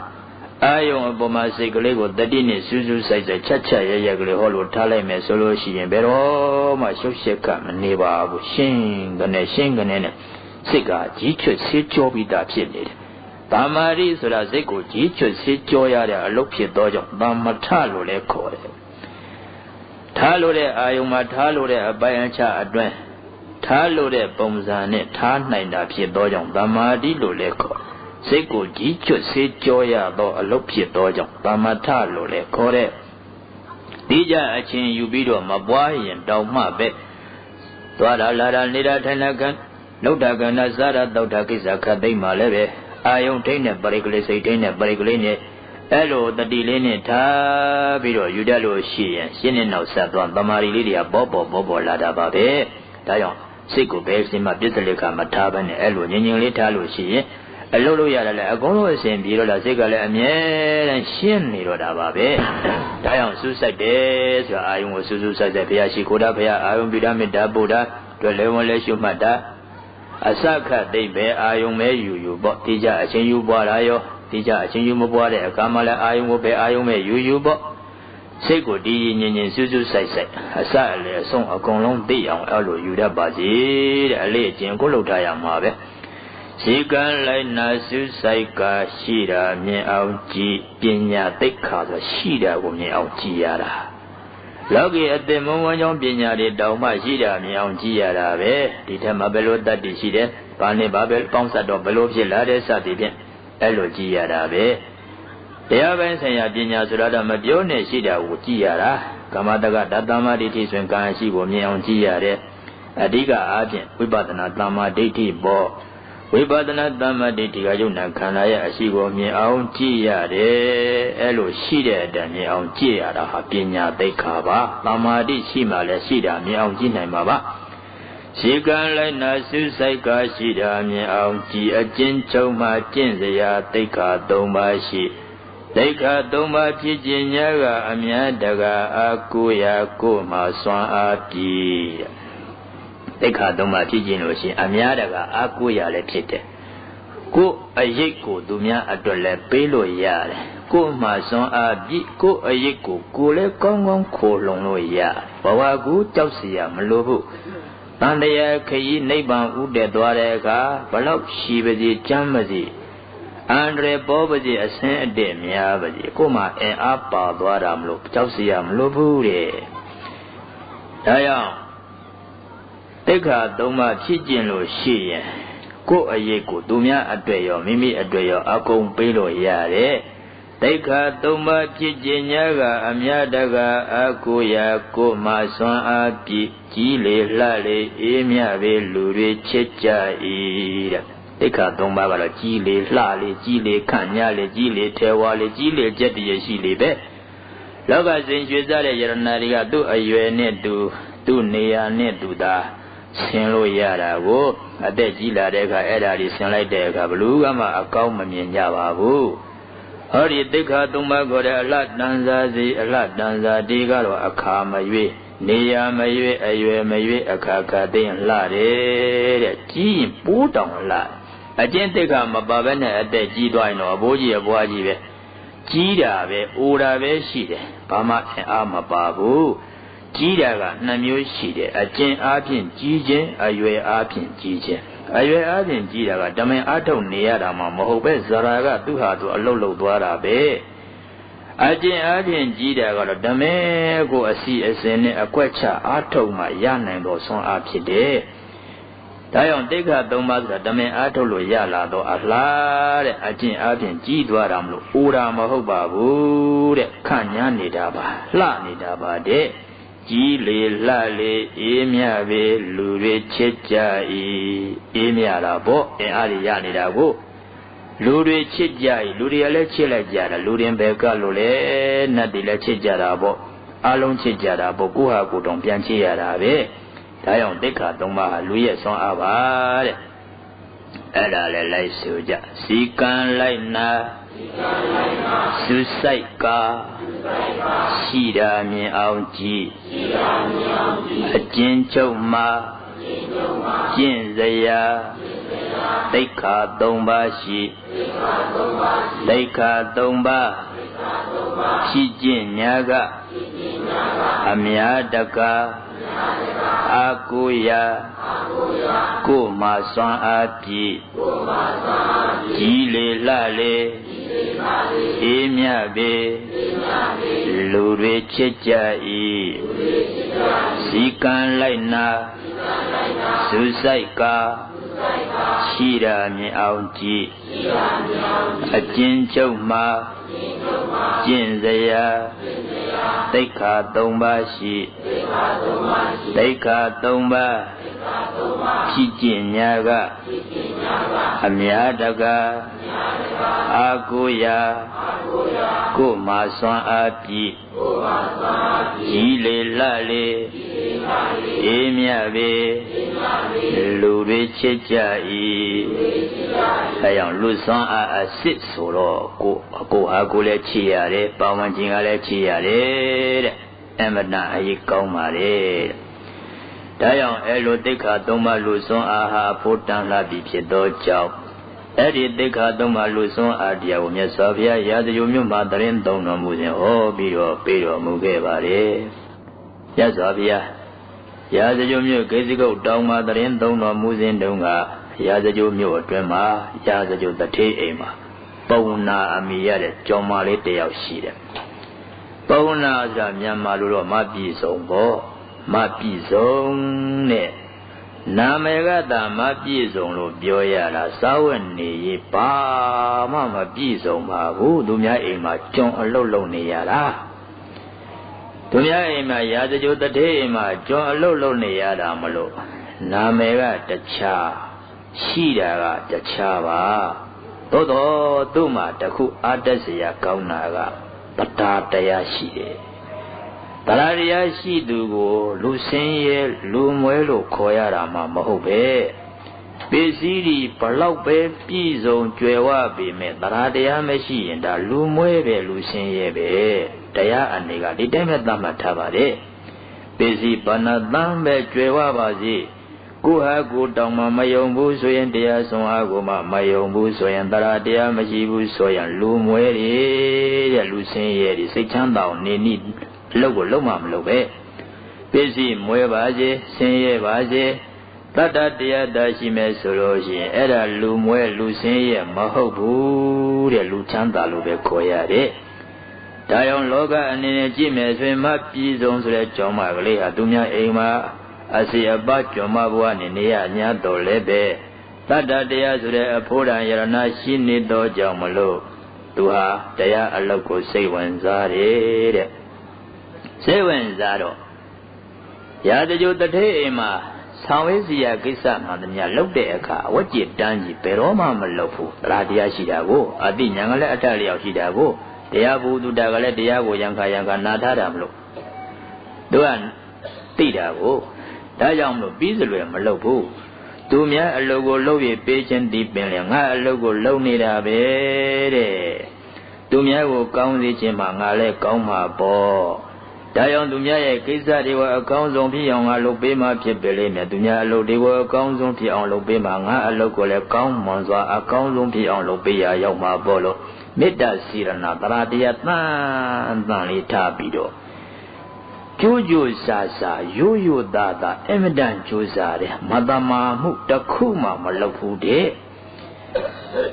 အာယုံအပေါ်မှာစိတ်ကလေးကိုတတိနဲ့စူးစူးဆိုင်ဆိုင်ချက်ရကလေးဟောလို့ထားလိုက်မယ်ဆိုလို့ရှိရင်ဘယ်တော့မှရှုပ်ရှက်ကမနေပါဘူးရှင်းကနေနဲ့စိတ်ကကြီးချွတ်ဆေးကြောပြီးသားဖြစ်နေတယ်။တမာရီဆိုတာစိတ်ကိုကြီးချွတ်ဆေးကြောရတဲ့အလုပ်ဖြစ်သောကြောင့်တမထလို့လည်းခေါ်တယ်။ထားလို့တဲ့အာယုံမှာထားလို့တဲ့အပိုင်းအခြားအတွင်းထားလို့တဲ့ပုံစံနဲ့ထားနိုင်တာဖြစ်သောကြောင့်တမာတိလို့လည်းခေါ်စိတ်ကိုကြီးချွတ်ဆေးကြောရသောအလုပ်ဖြစ်သောကြောင့်တမထလို့လည်းခေါ်တဲ့ဒီကြအချင်းယူပြီးတော့မပွားရင်တောင်မှပဲသွားတာလာတာနေတာထိုင်တာကံလောက်တာကံနာစားတာတောက်တာကိစ္စခတ်သိမ်းမှလည်းပဲအာယုံထိတ်နဲ့ပရိကလေးစိတ်ထိတ်နဲ့ပရိကလေးနဲ့အဲ့လိုတတိလေးနဲ့ထားပြီးတော့ယူတတ်လို့ရှိရင်ရှင်းနေနောက်ဆက်သွားတမာရီလေးတွေကပေါ်လာတာပါပဲဒါကြောင့်စိတ်ကိုဘယ်စင်မှပြစ္ဆလိကမထားဘဲနဲ့အဲ့လိုငြင်လေးထားလို့ရှိရင်အလုပ်လို့ရတယ်လေအကုန်လုံးအစဉ်ပြေတော့လားစိတ်ကလည်းအမြဲတမ်းရှင်းနေတော့တာပါပဲဒါကြောင့်စူးစိုက်တယ်ဆိုတာအာယုံကိုစူးစိုက်ဘုရားရှိခိုးတာဘုရားအာယုံပြုတာမေတ္တာပို့တာတွေ့လဲဝင်လဲရှုမှတ်တာအစခတ်သိပဲအာယုံမဲယူပေါ့တိကျအချင်းယူပွားတာရောတိကျအချင်းယူမပွားတဲ့အခါမှလည်းအာယုံကိုပဲအာယုံမဲယူပေါ့စိတ်ကိုတည်ငြိမ်စူးစိုက်အစအလေအဆုံးအကုန်လုံးသိအောင်အဲ့လိုယူတတ်ပါစေတဲ့အလေးအကျင့်ကိုလုပ်ထားရမှာပဲစီကံလိုက်နာစူးစိုက်ကရှိတာမြင်အောင်ကြည်ပညာသိက္ခာဆိုရှိတာကိုမြင်အောင်ကြည်ရတာလောကီအသိမုံဝန်းကြောင်းပညာတွေတောင်မှရှိတာမြင်အောင်ကြည်ရတာပဲဒီထက်မှဘယ်လိုတတ်တည်ရှိတယ်ဘာနဲ့ဘာပဲပေါင်းစပ်တော့ဘယ်လိုဖြစ်လာတဲ့စသည်ဖြင့်အဲ့လိုကြည်ရတာပဲတရားပိုင်းဆိုင်ရာပညာဆိုတာတော့မပြောနဲ့ရှိတာကိုကြည်ရတာကမ္မတက္ကတတ္တမဒိဋ္ဌိဆိုရင်ကံရှိကိုမြင်အောင်ကြည်ရတယ်အဓိကအားဖြင့်ဝိပဿနာတမ္မာဒိဋ္ဌိပေါ်ဝိပဿနာတမ္မာဒိဋ္ဌိကယုံနာခန္ဓာရဲ့အရှိကိုမြင်အောင်ကြည်ရတယ်အဲ့လိုရှိတဲ့အတိုင်းမြင်အောင်ကြည်ရတာဟာပညာသိက္ခာပါတမ္မာဒိဋ္ဌိမှလည်းရှိတာမြင်အောင်ကြည်နိုင်မှာပါရှိကံလိုက်နာစူးစိုက်ကရှိတာမြင်အောင်ကြည်အကျဉ်းချုပ်မှကျင့်စရာသိက္ခာ၃ပါးရှိသိက္ခာ၃ပါးဖြစ်ခြင်းညာကအမြတ်တကာအာကိုရာကိုမှစွမ်းအားပြီ တိခါသုံးပါးဖြစ်ခြင်းလို့ရှိရင်အများတကအာကိုရလည်းဖြစ်တယ်ကိုအရိတ်ကိုသူများအတွက်လည်းပေးလို့ရတယ်ကိုမှစွန်အားပြည့်ကိုအရိတ်ကိုလည်းကောင်းကောင်းခိုလုံလို့ရဘဝကူကြောက်เสียမလို့ဘူးတန်တရားခရီးနိဗ္ဗာန်ဥတည်သွားတဲ့အခါဘလောက်ရှိပါစေကြမ်းပါစေအန္တရာယ်ပေါ်ပါစေအဆင်းအတည့်များပါစေကိုမှအင်အားပါသွားတာမလို့ကြောက်เสียမလို့ဘူးတဲ့ဒါကြောင့်တိခါသုံးပါးဖြစ်ခြင်းလို့ရှိရင်ကိုယ်အရေးကိုသူများအတွက်ရောမိမိအတွက်ရောအကုန်ပေးလို့ရတယ်တိခါသုံးပါးဖြစ်ခြင်းများကအမြတ်တကအကိုရာကိုမှစွမ်းအားပြည့်ကြီးလေလှလေအေးမြပဲလူတွေချစ်ကြ၏တဲ့တိခါသုံးပါးကတော့ကြီးလေလှလေကြီးလေခန့်ညာလေကြီးလေထဲဝါလေကြီးလေကြက်တည်းရှိလေပဲလောကစဉ်ရွှေစားတဲ့ယရဏတွေကသူ့အရွယ်နဲ့သူ့နေရာနဲ့သူသာဆင်းလို့ရတာကိုအသက်ကြီးလာတဲ့အခါအဲ့ဒါတွေဆင်းလိုက်တဲ့အခါဘလူးကမှအကောင်းမမြင်ကြပါဘူးဟောဒီတိခါသုံးပါးကိုတဲ့အလှတန်စာစီအလှတန်စာဒီကတော့အခါမရွေးနေရာမရွေးအရွယ်မရွေးအခါခါသိရင်လှတယ်တဲ့ကြီးရင်ပိုးတောင်လှအကျင့်တိခါမပါဘဲနဲ့အသက်ကြီးသွားရင်တော့အဘိုးကြီးအဘွားကြီးပဲကြီးတာပဲအိုတာပဲရှိတယ်ဘာမှအားမပါဘူးကြီးတာကနှစ်မျိုးရှိတယ်အကျင့်အားဖြင့်ကြီးခြင်းအရွယ်အားဖြင့်ကြီးခြင်းအရွယ်အားဖြင့်ကြီးတာကတမင်အားထုတ်နေရတာမှမဟုတ်ပဲဇရာကသူ့ဟာသူအလုတ်လုတ်သွားတာပဲအကျင့်အားဖြင့်ကြီးတာကတော့တမင်ကိုအစီအစဉ်နဲ့အကွက်ချအားထုတ်မှရနိုင်သောဆွမ်းအားဖြစ်တယ်ဒါကြောင့်တိခါသုံးပါးဆိုတာတမင်အားထုတ်လို့ရလာတော့အလားတဲ့အကျင့်အားဖြင့်ကြီးသွားတာမလို့အိုတာမဟုတ်ပါဘူးတဲ့ခန့်ညားနေတာပါလှနေတာပါတဲ့ကြီးလေလှလေအေးမြပဲလူတွေချစ်ကြ၏အေးမြတာပေါ့အင်အားရနေတာကိုလူတွေချစ်ကြ၏လူတွေကလည်းချစ်လိုက်ကြတာလူတွေပဲကလို့လေနတ်တွေလည်းချစ်ကြတာပေါ့အလုံးချစ်ကြတာပေါ့ကိုဟာကိုတောင်ပြန်ချစ်ရတာပဲဒါကြောင့်တိခါသုံးပါးဟာလူရဲ့ဆွမ်းအားပါတဲ့အဲ့ဒါလည်းလိုက်ဆိုကြစီကံလိုက်နာစုဆိုင်ကာရှိတာမြင်အောင်ကြည့်အကျဉ်းချုပ်မှာကျင့်စရာတိခါသုံးပါးရှိတိခါသုံးပါးရှိကျင့်ညာကအများတကာအာကိုရာကိုမှစွမ်းအားပြည့်ကြီးလေလှလေအေးမြပဲလူတွေချစ်ကြ၏စီကံလိုက်နာစုဆိုင်ကာရှိတာမြင်အောင်ကြည့်အကျဉ်းချုပ်မှာကျင့်စရာတိခါသုံးပါးရှိတိခါသုံးပါးဖြစ်ကျင့်ညာကအများတကာအာကိုရာကိုမှစွမ်းအားပြည့်ကြီးလေလှလေအေးမြပဲလူတွေချစ်ကြ၏အဲကြောင့်လူစွမ်းအားအစစ်ဆိုတော့ကိုဟာကိုလည်းချစ်ရတယ်ပါဝင်ခြင်းကလည်းချစ်ရတယ်တဲ့အမတန်အရေးကောင်းပါလေဒါကြောင့်အဲလိုတိခါသုံးပါးလူစွမ်းအားဟာဖို့တန်လှပြီဖြစ်သောကြောင့်အဲ့ဒီတိခါသုံးပါးလူစွမ်းအားတရားကိုမြတ်စွာဘုရားရာဇဂိုမြို့မှာတရင်သုံးတော်မူစဉ်ဟောပြီးတော့ပေးတော်မူခဲ့ပါတယ်မြတ်စွာဘုရားရာဇဂိုမြို့ဂေဇဂုတ်တောင်မှာတရင်သုံးတော်မူစဉ်တုန်းကရာဇဂိုမြို့အတွင်းမှာရာဇဂိုတထေးအိမ်မှာပုံနာအမိရတဲ့ကျော်မလေးတယောက်ရှိတယ်ပုံနာဆိုတာမြန်မာလိုတော့မပြည့်စုံပေါ့မပြည့်စုံတဲ့နာမည်ကသာမပြည့်စုံလို့ပြောရတာစာဝတ်နေရေးဘာမှမပြည့်စုံပါဘူးသူများအိမ်မှာကြုံအလုတ်လုံနေရတာသူများအိမ်မှာရာဇဂိုတထေးအိမ်မှာကြုံအလုတ်လုံနေရတာမလို့နာမည်ကတခြားရှိတာကတခြားပါသို့တော့သူ့မှာတခုအားတက်စရာကောင်းတာကတရားတရားရှိတယ်တရားတရားရှိသူကိုလူစင်းရဲလူမွဲလို့ခေါ်ရတာမှမဟုတ်ပဲပစ္စည်းဒီဘလောက်ပဲပြည့်စုံကြွယ်ဝပေမဲ့တရားတရားမရှိရင်ဒါလူမွဲပဲလူစင်းရဲပဲတရားအနေကဒီတိုင်းပဲသတ်မှတ်ထားပါတယ်ပစ္စည်းဘာနာတမ်းပဲကြွယ်ဝပါစေ ကိုဟာကိုတောင်မှမယုံဘူးဆိုရင်တရားဆုံးအားကိုမှမယုံဘူးဆိုရင်တရားတရားမရှိဘူးဆိုရင်လူမွဲတဲ့လူဆင်းရဲတွေစိတ်ချမ်းသာအောင်နေနည်းအလုပ်ကိုလုံးမမလုပ်ပဲပစ္စည်းမွဲပါစေဆင်းရဲပါစေတတ္တတရားတာရှိမယ်ဆိုလို့ရှိရင်အဲ့ဒါလူမွဲလူဆင်းရဲမဟုတ်ဘူးတဲ့လူချမ်းသာလို့ပဲခေါ်ရတယ်ဒါကြောင့်လောကအနေနဲ့ကြည့်မယ်ဆိုရင်မပြည်စုံဆိုတဲ့ကြောင့်မကလေးဟာသူများအိမ်မှာအစီအပကျော်မဘဝနဲ့နေရညာတော်လည်းပဲတတ္တတရားဆိုတဲ့အဖို့တန်ယရဏရှိနေသောကြောင့်မလို့သူဟာတရားအလုပ်ကိုစိတ်ဝင်စားတယ်တဲ့စိတ်ဝင်စားတော့ရာဇဂိုတထေအိမ်မှာဆောင်ဝေးစီရကိစ္စမှန်သမျှလုပ်တဲ့အခါအဝတ်ကြည်တန်းကြီးဘယ်တော့မှမလုပ်ဘူးတရားတရားရှိတာကိုအတိညာကလည်းအထက်လျောက်ရှိတာကိုတရားဘုသူတာကလည်းတရားကိုရံခါနာထားတာမလို့သူကသိတာကိုဒါကြောင့်မလို့ပြီးစလွယ်မလုပ်ဘူးသူများအလုပ်ကိုလုပ်ရပေးခြင်းဒီပင်လေငါအလုပ်ကိုလုပ်နေတာပဲတဲ့သူများကိုကောင်းစေခြင်းမှာငါလည်းကောင်းမှာပေါ့ဒါကြောင့်သူများရဲ့ကိစ္စတွေကိုအကောင်းဆုံးဖြစ်အောင်ငါလုပ်ပေးမှဖြစ်ပေလိမ့်မယ်သူများအလုပ်တွေကိုအကောင်းဆုံးဖြစ်အောင်လုပ်ပေးမှငါအလုပ်ကိုလည်းကောင်းမွန်စွာအကောင်းဆုံးဖြစ်အောင်လုပ်ပေးရရောက်မှာပေါ့လို့မေတ္တာစီရဏတရားတရားတန်လေးထားပြီးတော့ကျိုးကျိုးစားစားရိုးရိုးသားသားအမြဲတမ်းကြိုးစားတယ်မတမာမှုတစ်ခုမှမလုပ်ဘူးတဲ့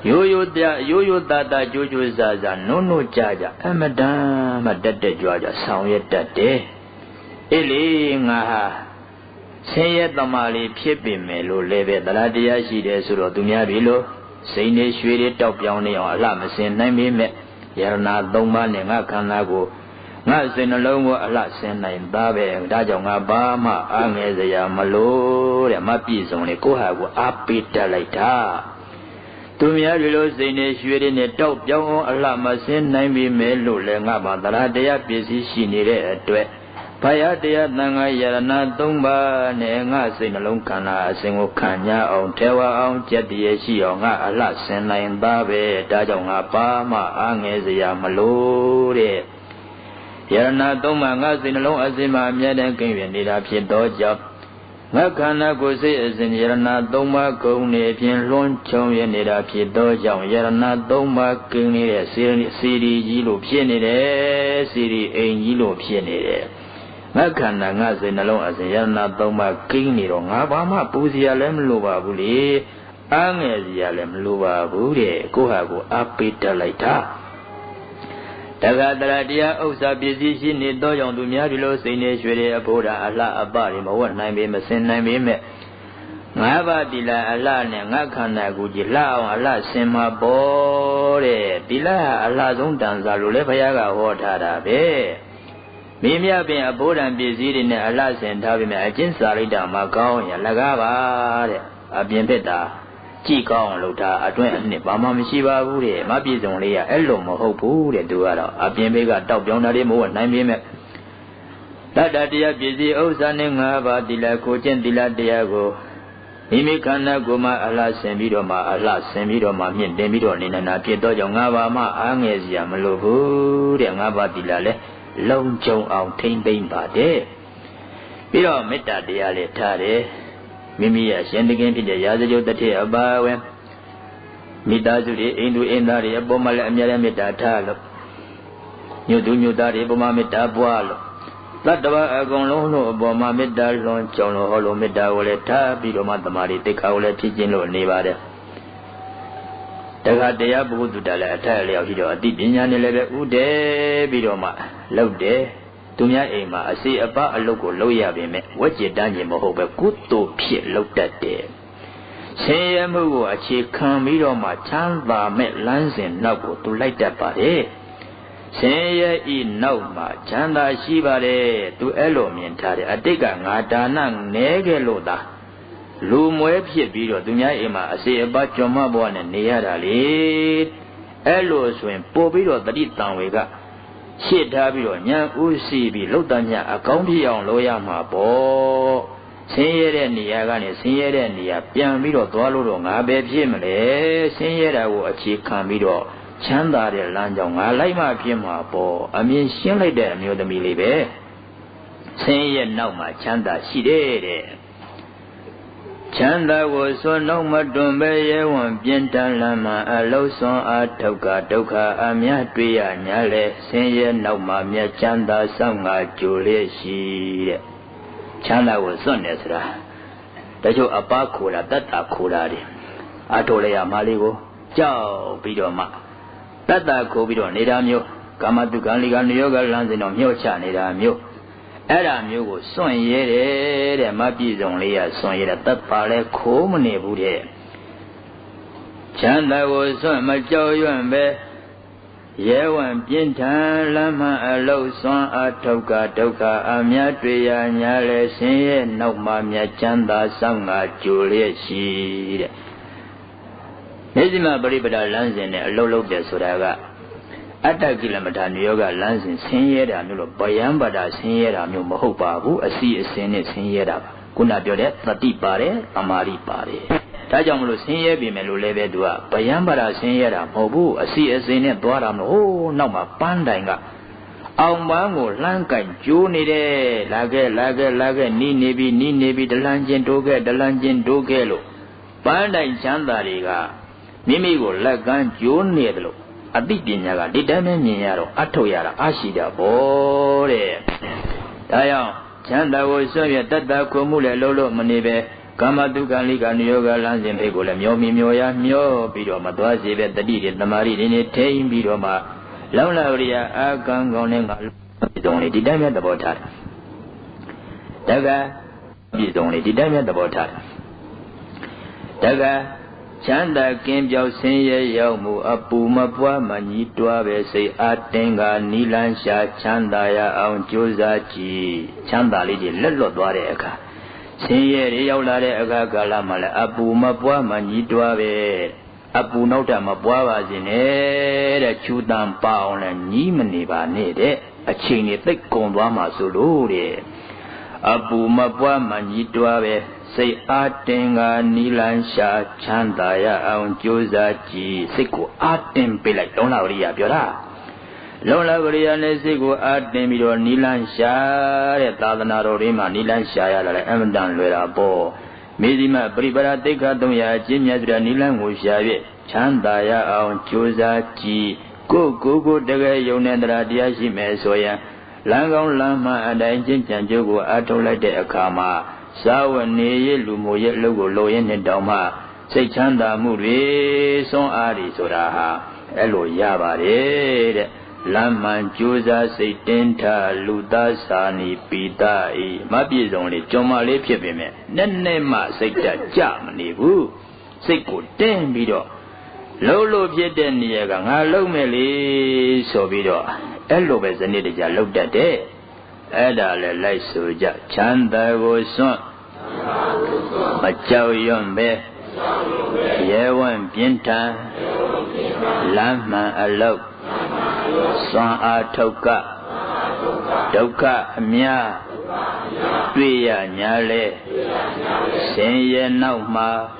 ရိုးရိုးသားသားကြိုးကြိုးစားစားနုံနုကြကြအမြဲတမ်းမတက်ကြွကြဆောင်ရွက်တတ်တယ်အေးလေငါဟာဆင်းရဲသမားလေးဖြစ်ပေမဲ့လို့လည်းပဲတရားတရားရှိတယ်ဆိုတော့သူများပြီလို့စိတ်နေရွှေတွေတောက်ပြောင်းနေအောင်အလှမစင်နိုင်ပေမဲ့ယရဏသုံးပါးနဲ့ငါခန္ဓာကိုငါစိတ်နှလုံးကိုအလှဆင်နိုင်သားပဲဒါကြောင့်ငါဘာမှအားငယ်စရာမလိုတဲ့မပြည့်စုံလေကိုဟာကိုအားပေးတတ်လိုက်တာသူများတွေလို့စိတ်နေရွှေတွေနဲ့တောက်ပြောင်းအောင်အလှမစင်နိုင်ပေမဲ့လို့လည်းငါဘာတရားတရားပစ္စည်းရှိနေတဲ့အတွက်ဘာယတရားသံဃာယရဏသုံးပါးနဲ့ငါစိတ်နှလုံးခန္ဓာအစဉ်ကိုခံရအောင်ထဲဝအောင်ကြက်တည်းရှိအောင်ငါအလှဆင်နိုင်သားပဲဒါကြောင့်ငါဘာမှအားငယ်စရာမလိုတဲ့ယရဏသုံးပါးငါစိတ်နှလုံးအစဉ်မှာအမြဲတမ်းကိန်းပြနေတာဖြစ်သောကြောင့်ငါခန္ဓာကိုယ်စိတ်အစဉ်ယရဏသုံးပါးကုန်နေဖြင့်လွှမ်းခြုံရနေတာဖြစ်သောကြောင့်ယရဏသုံးပါးကိန်းနေတဲ့စီရီကြီးလို့ဖြစ်နေတယ်စီရီအိမ်ကြီးလို့ဖြစ်နေတယ်ငါခန္ဓာငါစိတ်နှလုံးအစဉ်ယရဏသုံးပါးကိန်းနေတော့ငါဘာမှပူစရာလည်းမလိုပါဘူးလေအားငယ်စရာလည်းမလိုပါဘူးတဲ့ကိုဟာကိုအားပေးတတ်လိုက်တာတက္ကသရတရားဥစ္စာပစ္စည်းရှိနေသောကြောင့်သူများဒီလိုစိတ်နေရွှေတွေအဖို့တာအလှအပတွေမဝတ်နိုင်ပေမစင်နိုင်ပေမဲ့ငါးပါးတိလာအလှနဲ့ငါခန္ဓာကိုယ်ကြီးလှအောင်အလှဆင်မှာပေါ်တဲ့တိလာဟာအလှဆုံးတန်စာလို့လည်းဘုရားကဟောထားတာပဲမိမြပင်အဖို့တံပစ္စည်းတွေနဲ့အလှဆင်ထားပေမဲ့အကျင့်စာရိတ္တမှာကောင်းရလကားပါတဲ့အပြင်ဖြစ်တာကြည့်ကောင်းလို့ဒါအတွင်းအနှစ်ဘာမှမရှိပါဘူးတဲ့မပြည့်စုံလေးကအဲ့လိုမဟုတ်ဘူးတဲ့သူကတော့အပြင်ဘက်ကတောက်ပြောင်းတာလေးမဟုတ်နိုင်ပေမဲ့တတ္တတရားပစ္စည်းဥစ္စာနဲ့၅ပါးတိလကိုကျင့်တိလတရားကိုမိမိခန္ဓာကိုယ်မှာအလှဆင်ပြီးတော့မှမြင့်တင်ပြီးတော့နေနေတာဖြစ်တော့ကြောင့်၅ပါးမှအားငယ်စရာမလိုဘူးတဲ့၅ပါးတိလလည်းလုံခြုံအောင်ထိမ့်သိမ့်ပါတယ်ပြီးတော့မေတ္တာတရားလည်းထားတယ်မိမိရဲ့ရှင်တခင်ဖြစ်တဲ့ရာဇဂိုတထေအပါဝင်မိသားစုတွေအိမ်သူအိမ်သားတွေအပေါ်မှာလည်းအမြဲတမ်းမေတ္တာထားလို့ညွတ်သူညွတ်သားတွေအပေါ်မှာမေတ္တာပွားလို့သတ္တဝါအကုန်လုံးတို့အပေါ်မှာမေတ္တာလွန်ကြောင်းလို့ဟောလို့မေတ္တာကိုလည်းထားပြီးတော့မှတမာရီတိတ်ခါကိုလည်းဖြစ်ခြင်းလို့နေပါတယ်တခါတရားပုဂ္ဂိုလ်တူတာလည်းအထက်လျောက်ပြီးတော့အတိပညာနဲ့လည်းပဲဥတည်ပြီးတော့မှလောက်တယ်သူများအိမ်မှာအစီအပအလုပ်ကိုလုပ်ရပေမဲ့ဝက်ကြည်တန်းခြင်းမဟုတ်ပဲကုသိုလ်ဖြစ်လုပ်တတ်တယ်ဆင်းရဲမှုကိုအခြေခံပြီးတော့မှချမ်းသာမဲ့လမ်းစဉ်နောက်ကိုသူလိုက်တတ်ပါတယ်ဆင်းရဲဤနောက်မှာချမ်းသာရှိပါတယ်သူအဲ့လိုမြင်ထားတယ်အတိတ်ကငါဒါနနဲခဲ့လို့သာလူမွဲဖြစ်ပြီးတော့သူများအိမ်မှာအစီအပကြုံမဘဝနဲ့နေရတာလေအဲ့လိုဆိုရင်ပို့ပြီးတော့တတိတံဝေကရှေ့ထားပြီးတော့ဉာဏ်ဥစီပြီးလှုပ်တညအကောင်းပြအောင်လုပ်ရမှာပေါ့ဆင်းရဲတဲ့နေရာကနေဆင်းရဲတဲ့နေရာပြန်ပြီးတော့သွားလို့တော့ငါပဲဖြစ်မလဲဆင်းရဲတာကိုအခြေခံပြီးတော့ချမ်းသာတဲ့လမ်းကြောင်းငါလိုက်မှဖြစ်မှာပေါ့အမြင်ရှင်းလိုက်တဲ့အမျိုးသမီးလေးပဲဆင်းရဲနောက်မှာချမ်းသာရှိတယ်တဲ့ Chanda was so no madumbe one pienta lama a low son a toka doka amia tria nyale senye no mamia chanda sanga julie she Chanda was son esra. That you a bakura that a kurari. Atolea maligo, Joe Bidoma. That a cobido nedamio, Kamatukan yoga lands in on Miocha nedamio. Adam you was son yere, and Mapis only a son yet that pale comune bude. Chanda was son my joy and be. Yewan Pintan Lama a low son a toka doka amia tria nyale senye no mamia chanda sanga julie she. Nezima Baribada lands in a low de Sodaga. Atta kilometer yoga lands in Senyera Mulo Bayambada Senyera Mumohobabu, a sea is Senate Senyera. Kuna Biodet, Tati Pare, Amari Pare. Tajamulo Senye Bimelu Levedua, Bayambada Senyera, Mobu, a sea is in it, Dwaram, oh, no, ma pandanga. Aumbango, Lanka, Juni, Lage, Ni Nebi, the Lanjin Dogelo. Panda in Chandariga. Mimigo Lagan Junior. A big dinner, Didaminiaro, Atoyara, Ashida, Bore. Tayo, Chanda was so yet that Komula Lolo Manibe, Kamaduka Liga Yoga lands in Pegula, Mioya, Bido, Madwazi, the Didi, the Marie, in a tame Bidoma, Lauria, Agangonenga, is only Didamia the Botat. Daga is only Didamia the Botat. Daga. Chanda came out saying, Yamu, Apu Mapua, Manitwa, say, Atenga, Nilansha, Chandaya, on Josachi, Chanda Lady, Lelo Dwareka. Say, Yaulare, Agalamala, Apu Mapua, Manitwa, Apu Nota Mapua, in a Chudan Pound and Nimaniba Nede, a chain thick Kondwama Sulure. Apu Mapua, Manitwa, say Atenga Nilansha Chandaya on Josachi Siku Atem Pela Donauria Biora Lola Siku Atemiro Nilansha Tadanaro Rima Nilansha Emdan Lura Bo Medima Pribara Teka Doya Jinyadra Nilan Wushavi Chandaya on Josachi Go Daga Yonandra Diashi Mesoya Langong Lama and Ancient Janjogo Atola de Akama Sawane Lumoye Logo Loyan and Doma, say Chanda Muri, son Ari Soraha, Elo Yabare, Laman Juza, say Tenta, Ludasani, Pita, Mabi only Joma Lepime, Nenema, say that Jamani, woo, say good damn Bido, Lolo Pieten Yaga, Lomeli, so Bido, Elo Besanida looked at day. Ada le lai suja Chanda go son Machao Yombe Yewan Pinta Lama Alok Son Atoka Doka Amia Tuya Nyale Senye Nauma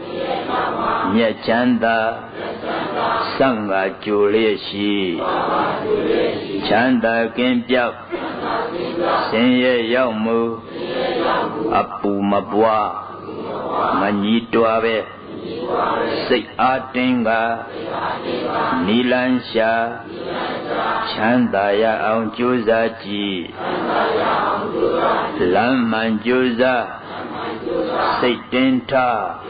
Nya Chanda Sanga Julie Shi Chanda Kempiao Senye Yamu Apu Mabwa Manitwabe Say Atenga Nilansha Chandaya on Josachi Laman Josa Say Tenta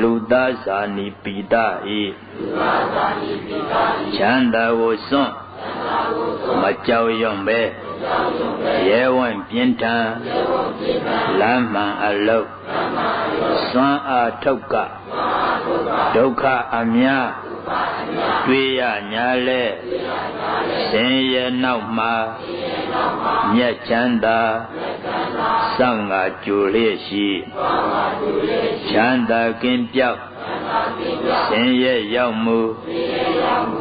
Ludasani Pita Chanda was son Machao Yombe Yewan Pinta Lama Alok Son Atoka Doka Amia Tuya Nyale Senye Nauma Nya Chanda Sanga Julie Shi Chanda Kimpiao Senye Yamu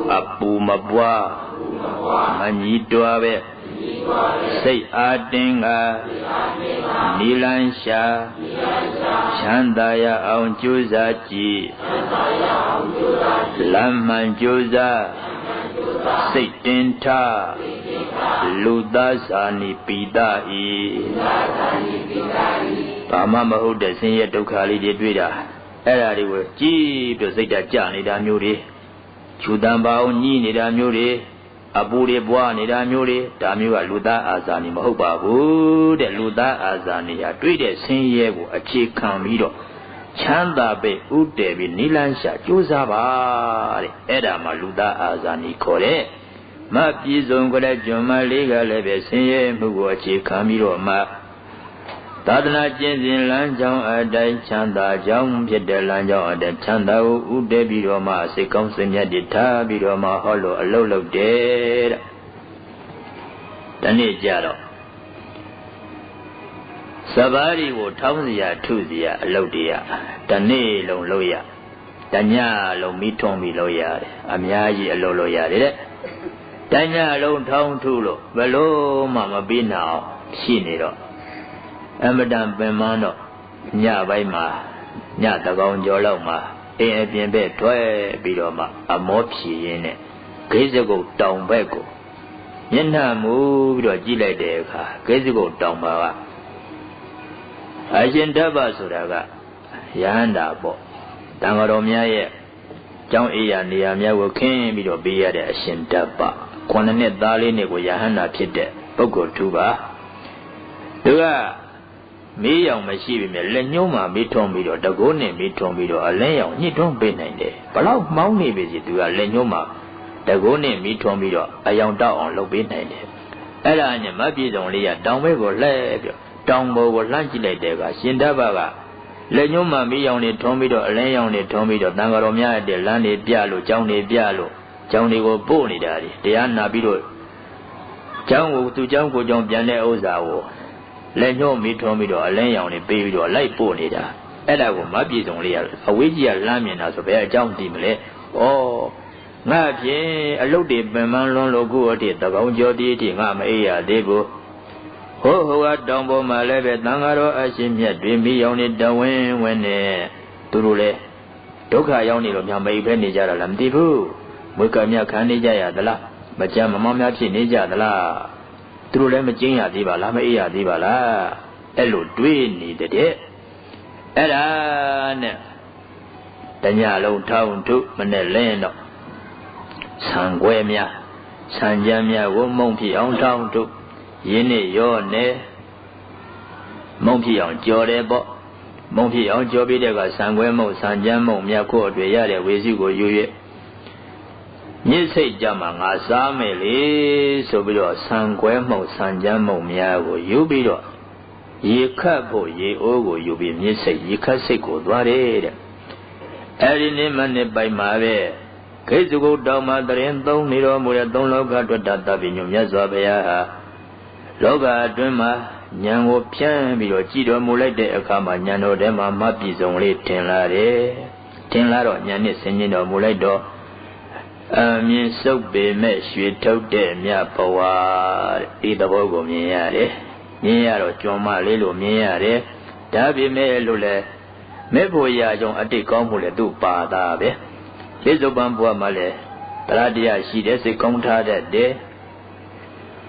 Apu Mabwa Manitwabe Say Atenga Nilansha Chandaya on Josachi Laman Josa Say Tenta Ludasani Pita ဘာမှမဟုတ်တဲ့ဆင်းရဲဒုက္ခလေးတွေတွေ့တာအဲ့ဒါတွေကိုကြည့်ပြီးစိတ်ဓာတ်ကြနေတာမျိုးတွေခြူတံပါအောင်ညှိနေတာမျိုးတွေအပူတွေပွားနေတာမျိုးတွေဒါမျိုးကလူသားအာဇာနည်မဟုတ်ပါဘူးတဲ့လူသားအာဇာနည်ဟာတွေ့တဲ့ဆင်းရဲကိုအခြေခံပြီးတော့ချမ်းသာပဲဥတည်ပြီးနိလန်းရှာကြိုးစားပါတဲ့အဲ့ဒါမှလူသားအာဇာနည်ခေါ်တဲ့မပြည်စုံကြတဲ့ကျွမ်းမလေးကလည်းပဲဆင်းရဲမှုကိုအခြေခံပြီးတော့မှသာသနာကျင့်စဉ်လမ်းကြောင်းအတိုင်းချမ်းသာကြောင်းဖြစ်တဲ့လမ်းကြောင်းအတိုင်းချမ်းသာကိုဥတည်ပြီးတော့မှစိတ်ကောင်းစိတ်မြတ်တွေထားပြီးတော့မှဟောလို့အလုပ်လုပ်တယ်တဲ့ဒီနေ့ကြတော့စပါးတွေကိုထောင်းစရာထုစရာအလုပ်တွေကဒီနေ့လုံးလုပ်ရတညလုံးမိထွန်းပြီးလုပ်ရတယ်အများကြီးအလုပ်လုပ်ရတယ်တဲ့တညလုံးထောင်းထုလို့ဘယ်လို့မှမပြီးနိုင်အောင်ရှိနေတော့အမတန်ပင်မတော့ညပိုင်းမှာညတကောင်ကျော်လောက်မှာအိမ်အပြင်ဘက်ထွက်ပြီးတော့မှအမောဖြည်ရင်းနဲ့ဂိစကုတ်တောင်ဘက်ကိုမျက်နှာမူပြီးတော့ကြည့်လိုက်တဲ့အခါဂိစကုတ်တောင်ပါကအရှင်ဓဗ္ဗဆိုတာကယဟန္တာပေါ့တန်ဃာတော်များရဲ့ကျောင်းအေးရနေရာများကိုခင်းပြီးတော့ပေးရတဲ့အရှင်ဓဗ္ဗ9နှစ်သားလေးနဲ့ကိုယဟန္တာဖြစ်တဲ့ပုဂ္ဂိုလ်ထူပါသူကမေးရောင်မရှိပြီမြဲလက်ညှိုးမှာမေးထွန်းပြီးတော့တကိုးနဲ့မေးထွန်းပြီးတော့အလဲရောင်ညှစ်ထွန်းပေးနိုင်တယ်ဘလောက်မှောင်းနေပြီစီသူကလက်ညှိုးမှာတကိုးနဲ့မေးထွန်းပြီးတော့အယောင်တောက်အောင်လုပ်ပေးနိုင်တယ်အဲ့ဒါနဲ့မပြေစုံလေးကတောင်ဘက်ကိုလှည့်ပြီးတောင်ပေါ်ကိုလှမ်းကြည့်လိုက်တဲ့အခါရှင်ဓဗ္ဗကလက်ညှိုးမှာမေးရောင်တွေထွန်းပြီးတော့အလဲရောင်တွေထွန်းပြီးတော့တန်ဃာတော်များတဲ့လမ်းတွေပြလို့ကျောင်းတွေပြလို့ကျောင်းတွေကိုပို့နေတာဒီတရားနာပြီးတော့ကျောင်းကိုသူကျောင်းကိုကျောင်းပြန်တဲ့ဥစ္စာကိုလက်ညှိုးမိထွန်းပြီးတော့အလင်းရောင်တွေပေးပြီးတော့လိုက်ပို့နေတာအဲ့ဒါကိုမပြေစုံလေးကအဝေးကြီးကလမ်းမြင်တာဆိုဘယ်အကြောင်းသိမလဲဩငါဖြင့်အလုတ်တွေပင်ပန်းလွန်းလို့ကိုယ့်အထိတကောင်ကျော်တီးအထိငါမအေးရသေးဘူးဟိုကတောင်ပေါ်မှာလည်းပဲသံဃာတော်အရှင်မြတ်တွေမိရောင်နေတဝင်းဝင်းနေသူတို့လည်းဒုက္ခရောက်နေလို့များမအိပ်ပဲနေကြတာလားမသိဘူးမွေးကမြခံနေကြရသလားမကြမ်းမမောင်းများဖြစ်နေကြသလားသူတို့လည်းမကျင်းရသေးပါလားမအေးရသေးပါလားအဲ့လိုတွေးနေတဲ့အဲ့ဒါနဲ့တညလုံးထောင်းထုမနဲ့လင်းတော့ဆံခွဲများဆံကြမ်းများကိုမုံဖြစ်အောင်ထောင်းထုရင်းနဲ့ရောနေမုံဖြစ်အောင်ကြော်တယ်ပေါ့မုံဖြစ်အောင်ကြော်ပြီးတဲ့ကဆံခွဲမုံဆံကြမ်းမုံမြတ်ကိုအတွေ့ရတဲ့ဝေစုကိုယူ၍မြစ်စိတ်ကြမှာငါစားမယ်လေဆိုပြီးတော့ဆံခွဲမှုံဆံကြမ်းမှုံများကိုယူပြီးတော့ရေခတ်ဖို့ရေအိုးကိုယူပြီးမြစ်စိတ်ရေခတ်စိတ်ကိုသွားတယ်တဲ့အဲဒီနေ့မနေ့ပိုင်မှာပဲခိတ်စုကုတ်တောင်မှာတရင်သုံးနေတော်မူတဲ့သုံးလောကတွတ်တတ်ပြီးညမြတ်စွာဘုရားဟာလောကအတွင်းမှာဉာဏ်ကိုဖြန်းပြီးတော့ကြည်တော်မူလိုက်တဲ့အခါမှာဉာဏ်တော်ထဲမှာမပြည့်စုံလေးထင်လာတယ်ထင်လာတော့ဉာဏ်နဲ့ဆင်ញင်တော်မူလိုက်တော့အမြင်စုပ်ပေမဲ့ရွှေထုတ်တဲ့မြတ်ဘဝဒီသဘောကိုမြင်ရတယ်မြင်ရတော့ကြွန်မလေးလို့မြင်ရတယ်ဒါပေမဲ့လို့လဲမဲ့ဖို့ရကြောင့်အတိတ်ကောင်းမှုလည်းသူ့ပါတာပဲပြစ္ဆုတ်ပံဘဝမှာလည်းတရားတရားရှိတဲ့စိတ်ကောင်းထားတတ်တယ်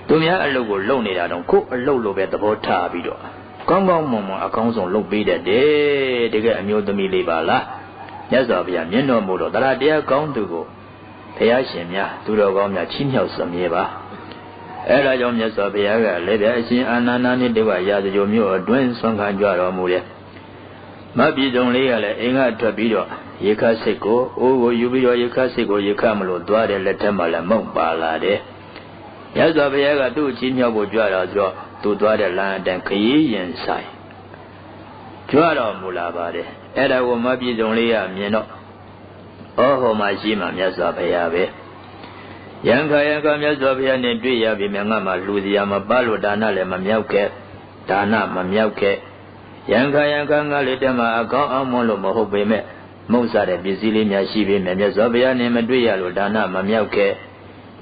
သူများအလုပ်ကိုလုပ်နေတာတော့ကိုယ်အလုပ်လိုပဲသဘောထားပြီးတော့ကောင်းကောင်းမွန်မွန်အကောင်းဆုံးလုပ်ပေးတတ်တယ်တကယ်အမျိုးသမီးလေးပါလားမြတ်စွာဘုရားမြင်တော်မူတော့တရားတရားကောင်းသူကိုဘုရားရှင်များသူတော်ကောင်းများချီးမြှောက်စမြဲပါအဲဒါကြောင့်မြတ်စွာဘုရားကလည်းပဲအရှင်အာနန္ဒာနိတေဝရာဇဂိုမြို့အတွင်းဆွမ်းခံကြတော်မူတယ်မပြည်စုံလေးကလည်းအိမ်ကထွက်ပြီးတော့ရေခတ်စိတ်ကိုအိုးကိုယူပြီးတော့ရေခတ်စိတ်ကိုရေခတ်မလို့သွားတယ်လက်ထက်မှာလည်းမုံပါလာတယ်မြတ်စွာဘုရားကသူ့ချီးမြှောက်ဖို့ကြွတော်ဆိုတော့သူသွားတဲ့လမ်းအတိုင်းခရီးရင်ဆိုင်ကြွတော်မူလာပါတယ်အဲ့ဒါကိုမပြည်စုံလေးကမြင်တော့ဟောမှာရှိမှမြတ်စွာဘုရားပဲယံခါယံခါမြတ်စွာဘုရားနဲ့တွေ့ရပြီမြတ်ငါမှလူစရာမပါလို့ဒါနလည်းမမြောက်ခဲ့ဒါနမမြောက်ခဲ့ယံခါယံခါငါလေးတည်းမှာအကောင်းအောင်မလို့မဟုတ်ပေမဲ့မုံစားတဲ့ပစ္စည်းလေးများရှိပေမဲ့မြတ်စွာဘုရားနဲ့မတွေ့ရလို့ဒါနမမြောက်ခဲ့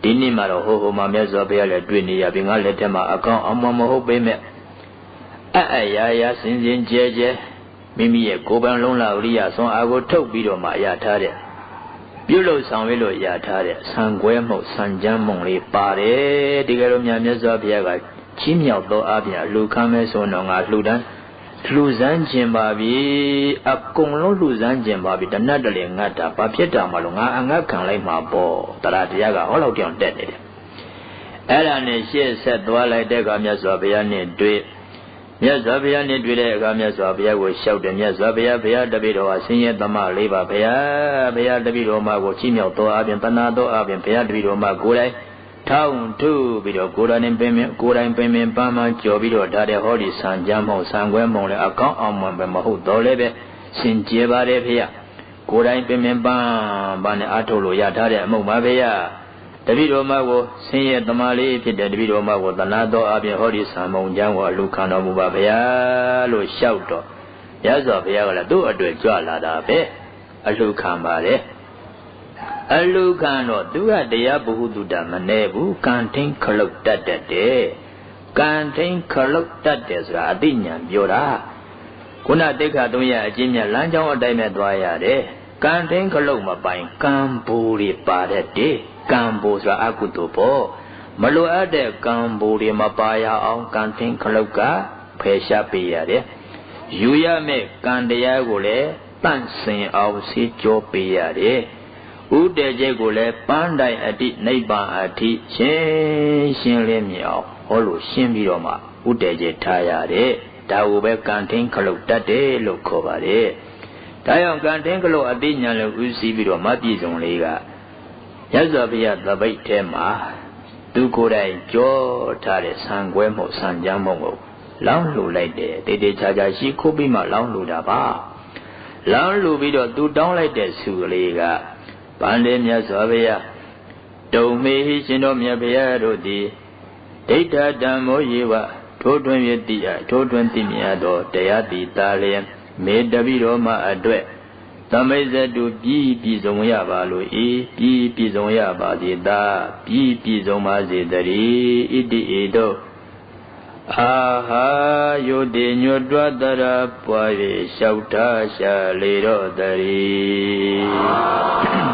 ဒီနေ့မှာတော့ဟိုမှာမြတ်စွာဘုရားလည်းတွေ့နေရပြီငါလက်ထက်မှာအကောင်းအောင်မဟုတ်ပေမဲ့ရာစင်စင်ကြဲကြဲမိမိရဲ့ကိုယ်ပံလုံးလာဝိရိယဆွမ်းအားကိုထုတ်ပြီးတော့မှအရာထားတဲ့ပြုလို့ဆောင်ရွက်လို့ရထားတဲ့ဆံခွဲမှုဆံကြမ်းမှုလေးပါတယ်ဒီကဲလို့မြတ်စွာဘုရားကချီးမြှောက်သောအပြင်လူခံမဲ့ဆိုတော့ငါလှူဒန်း လူစမ်းခြင်းပါပြီအကုန်လုံးလူစမ်းခြင်းပါပြီတနတ်တလေငတ်တာဘာဖြစ်တာမလို့ငါအငတ်ခံလိုက်မှာပေါ့တရားတရားကဟောလောက်တောင်တက်နေတယ်အဲ့ဒါနဲ့ရှေ့ဆက်သွားလိုက်တဲ့အခါမြတ်စွာဘုရားနဲ့တွေ့မြတ်စွာဘုရားနဲ့တွေ့တဲ့အခါမြတ်စွာဘုရားကိုလျှောက်တယ်မြတ်စွာဘုရားဘုရားတပည့်တော်ဟာဆင်းရဲသမလေးပါဘုရားတပည့်တော်မကိုချီးမြှောက်တော်အပြင်တနာတော်အပြင်ဘုရားတပည့်တော်မကိုယ်တိုင်ထောင်းထုပြီးတော့ကိုယ်တိုင်ပင်ပန်းမှကြော်ပြီးတော့ဒါတဲ့ဟောဒီဆံကြမ်းမဟုတ်ဆံခွဲမုံလဲအကောင်းအောင်မှပဲမဟုတ်တော့လဲပဲစင်ကြယ်ပါတယ်ဖေရကိုယ်တိုင်ပင်ပန်းနဲ့အားထုတ်လို့ရထားတဲ့အမှုပါဖေရတပည့်တော်မကိုဆင်းရဲသမားလေးဖြစ်တဲ့တပည့်တော်မကိုတနာတော်အပြင်ဟောဒီဆံမုံကြမ်းကိုအလူခံတော်မူပါဗျာလို့လျှောက်တော့ရသော်ဘုရားကလည်းသူ့အတွက်ကြွလာတာပဲအလူခံပါတယ်အလူခံတော့သူကတရားဘုဟုတုတမနေဘူးကံထင်းခလုတ်တတ်တယ်ကံထင်းခလုတ်တတ်တယ်ဆိုတာအသိဉာဏ်ပြောတာခုနတိခါ300အကျဉ်းမြတ်လမ်းကြောင်းအတိုင်းနဲ့သွားရတယ်ကံထင်းခလုတ်မပိုင်ကံဘူတွေပါတဲ့တဲ့ကံဘူဆိုတာအကုသိုလ်ပေါ့မလိုအပ်တဲ့ကံဘူတွေမပါရအောင်ကံထင်းခလုတ်ကဖယ်ရှားပေးရတယ်ယူရမယ့်ကံတရားကိုလည်းတန့်စင်အောင်စီကြောပေးရတယ်ဥတေကျကိုလည်းပန်းတိုင်အတိနိဗ္ဗာန်အထိရှင်းလင်းမြင်အောင်ဟောလို့ရှင်းပြီးတော့မှဥတေကျထားရတယ်ဒါကိုပဲကံထင်းခလုတ်တတ်တယ်လို့ခေါ်ပါတယ်ဒါကြောင့်ကံထင်းခလုတ်အသိဉာဏ်လို့ဥသိပြီးတော့မပြည့်စုံလေးကရသော်ဘုရားသပိတ်ထဲမှာသူကိုယ်တိုင်ကြောထားတဲ့ဆံကွဲမှုဆံကြမ်းမှုကိုလောင်းလှူလိုက်တယ်တေတေချာချာရှိခိုးပြီးမှလောင်းလှူတာပါလောင်းလှူပြီးတော့သူတောင်းလိုက်တဲ့ဆုကလေးကဗန္တေမြတ်စွာဘုရားတုံမေဟိရှင်တော်မြတ်ဘုရားတို့သည်ဒိဋ္ဌဓမ္မောယေဝထိုးထွင်းရတိအထိုးထွင်းသိမြတ်သောတရားတိတာလျင်မေတ္တပိတော်မှအတွက်သမိတ်ဇတုပြည်စုံရပါလို့ပြည်စုံရပါစေသာပြည်စုံပါစေတည်းဣတိဧတောအာဟာယုတိညွတ်တွတရာပွား၍လျှောက်ထားရှာလေတော့တည်း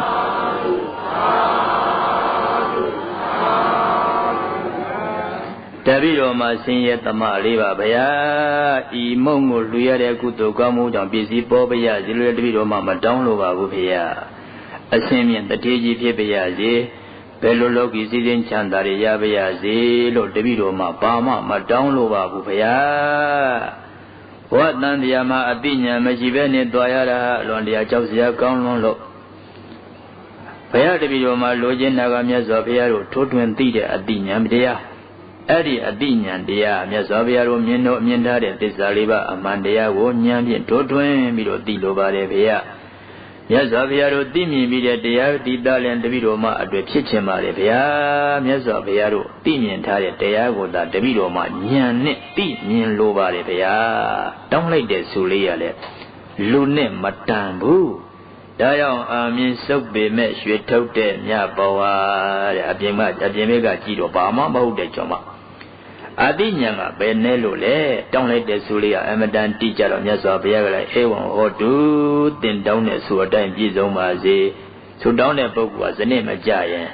တပည့်တော်မှာဆင်းရဲသမလေးပါဗျာဤမုံကိုလူရတဲ့ကုသိုလ်ကောင်းမှုကြောင့်ပြည့်စည်ပေါ်ပါရစေလို့တပည့်တော်မှာမတောင်းလို့ပါဘူးဖေရအစင်းမြင့်တတိကြီးဖြစ်ပါရစေဘယ်လိုလောကီစည်းစိမ်ချမ်းသာရရပါရစေလို့တပည့်တော်မှာဘာမှမတောင်းလို့ပါဘူးဖေရဘောတန်တရားမှာအတိညာမရှိဘဲနဲ့တွားရတာအလွန်တရာကြောက်စရာကောင်းလွန်းလို့ဘုရားတပည့်တော်မှာလိုချင်တာကမြတ်စွာဘုရားတို့ထိုးထွင်းသိတဲ့အတိညာတရားအဲ့ဒီအတိညာတရားမြတ်စွာဘုရားတို့မြင်ထားတဲ့သစ္စာလေးပါအမှန်တရားကိုဉာဏ်ဖြင့်ထိုးထွင်းပြီးတော့သိလိုပါတယ်ဖေရမြတ်စွာဘုရားတို့သိမြင်ပြီးတဲ့တရားဒီသားလည်းတပည့်တော်မှအတွေ့ဖြစ်ခြင်းပါတယ်ဗျာမြတ်စွာဘုရားတို့သိမြင်ထားတဲ့တရားကိုသာတပည့်တော်မှဉာဏ်နဲ့သိမြင်လိုပါတယ်ဗျာတောင်းလိုက်တဲ့ဆုလေးရလဲလူနဲ့မတန်ဘူးဒါကြောင့်အာမြင်စုပ်ပေမဲ့ရွှေထုတ်တဲ့မြတ်ဘဝတဲ့အပြင်ဘက်ကကြည့်တော့ဘာမှမဟုတ်တဲ့ကြောင့်မှအတိညာကဘယ်နဲ့လို့လဲတောင်းလိုက်တဲ့ဆုလေးကအမတန်တိကျတော့မြတ်စွာဘုရားကလည်းဧဝံဟောတုတင်တောင်းတဲ့ဆုအတိုင်းပြည့်စုံပါစေဆုတောင်းတဲ့ပုဂ္ဂိုလ်ကစနစ်မကြရင်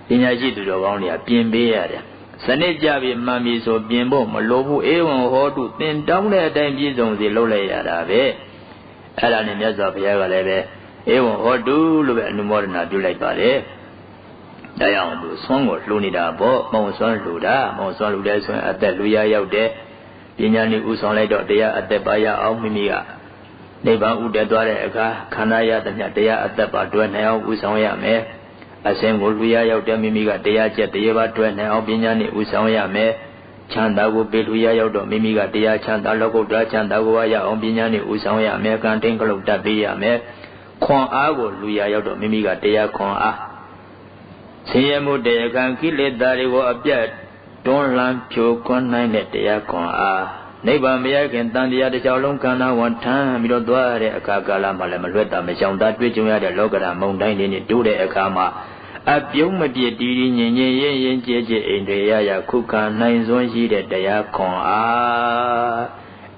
ပညာရှိသူတော်ကောင်းတွေကပြင်ပေးရတယ်စနစ်ကြပြီးမှန်ပြီဆိုပြင်ဖို့မလိုဘူးဧဝံဟောတုတင်တောင်းတဲ့အတိုင်းပြည့်စုံစေလုပ်လိုက်ရတာပဲအဲ့ဒါနဲ့မြတ်စွာဘုရားကလည်းပဲဧဝံဟောတုလို့ပဲအနုမောဒနာပြုလိုက်ပါတယ်ဒါကြောင့်သူဆွမ်းကိုလှူနေတာပေါ့မုံဆွမ်းလှူတာမုံဆွမ်းလှူတဲ့ဆိုရင်အသက်လူရရောက်တဲ့ပညာနည်းဥဆောင်လိုက်တော့တရားအသက်ပါရအောင်မိမိကနိဗ္ဗာန်ဥတည်သွားတဲ့အခါခန္ဓာရသမျှတရားအသက်ပါတွဲနိုင်အောင်ဥဆောင်ရမယ်အစဉ်ကိုလူရရောက်တဲ့မိမိကတရားကျက်တရားပါတွဲနိုင်အောင်ပညာနည်းဥဆောင်ရမယ်ချမ်းသာကိုပေးလူရရောက်တော့မိမိကတရားချမ်းသာလောကုတ္တရာချမ်းသာကိုရအောင်ပညာနည်းဥဆောင်ရမယ်ကံတင်းကလုတ်တတ်ပေးရမယ်ခွန်အားကိုလူရရောက်တော့မိမိကတရားခွန်အားဆင်းရဲမှုတရားခံကိလေသာတွေကိုအပြတ်တွန်းလှန်ဖြိုခွင်းနိုင်တဲ့တရားခွန်အားနိဗ္ဗာန်မရခင်တန်တရားတစ်ကြောင်လုံးခန္ဓာဝန်ထမ်းပြီးတော့သွားတဲ့အခါကာလမှာလည်းမလွတ်တာမရှောင်တာတွေ့ကြုံရတဲ့လောကဓာတ်မုန်တိုင်းတွေနဲ့တိုးတဲ့အခါမှာအပြုံးမပြည့်တည်တည်ငြိမ်ငြိမ်ရင်ကြည်ကြည်အိမ်တွေရရခုခံနိုင်စွမ်းရှိတဲ့တရားခွန်အား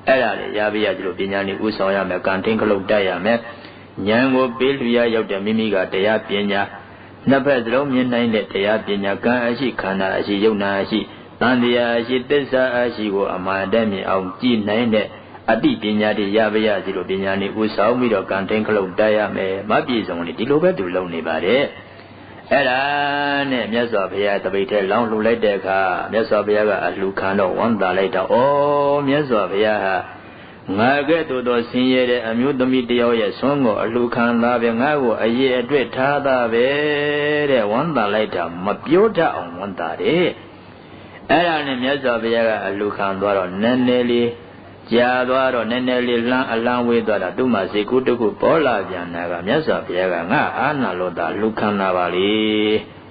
အဲ့ဒါလေရပြရကြလို့ပညာနည်းဥဆောင်ရမယ်ကံထင်းခလုတ်တတ်ရမယ်ဉာဏ်ကိုပေးလူရရောက်တဲ့မိမိကတရားပညာနှစ်ဖက်စလုံးမြင်နိုင်တဲ့တရားပညာကံအရှိခန္ဓာအရှိယုံနာအရှိတန်တရားအရှိသစ္စာအရှိကိုအမှန်တည်းမြင်အောင်ကြည်နိုင်တဲ့ အတိပညာတွေရပါရစီလို့ပညာနေဥဆောင်ပြီးတော့ကံထင်းခလုတ်တိုက်ရမယ်မပြည့်စုံလေဒီလိုပဲသူလုံနေပါတယ်အဲ့ဒါနဲ့မြတ်စွာဘုရားတပိတ်ထဲလောင်းလှူလိုက်တဲ့အခါမြတ်စွာဘုရားကအလှခံတော့ဝမ်းသာလိုက်တော့ဩမြတ်စွာဘုရားဟာငါကဲ့သို့သောဆင်းရဲတဲ့အမျိုးသမီးတယောက်ရဲ့ဆွမ်းကိုအလှခံသားပဲငါ့ကိုအရေးအတွက်ထားတာပဲတဲ့ဝမ်းသာလိုက်တာမပြောတတ်အောင်ဝမ်းသာတယ်အဲ့ဒါနဲ့မြတ်စွာဘုရားကအလှခံသွားတော့နည်းနည်းလေးကြာသွားတော့နည်းနည်းလေးလှမ်းအလန်းဝေးသွားတာသူ့မှာစိတ်ကူးတစ်ခုပေါ်လာပြန်တာကမြတ်စွာဘုရားကငါအာနာလို့သာလှခံလာပါလေ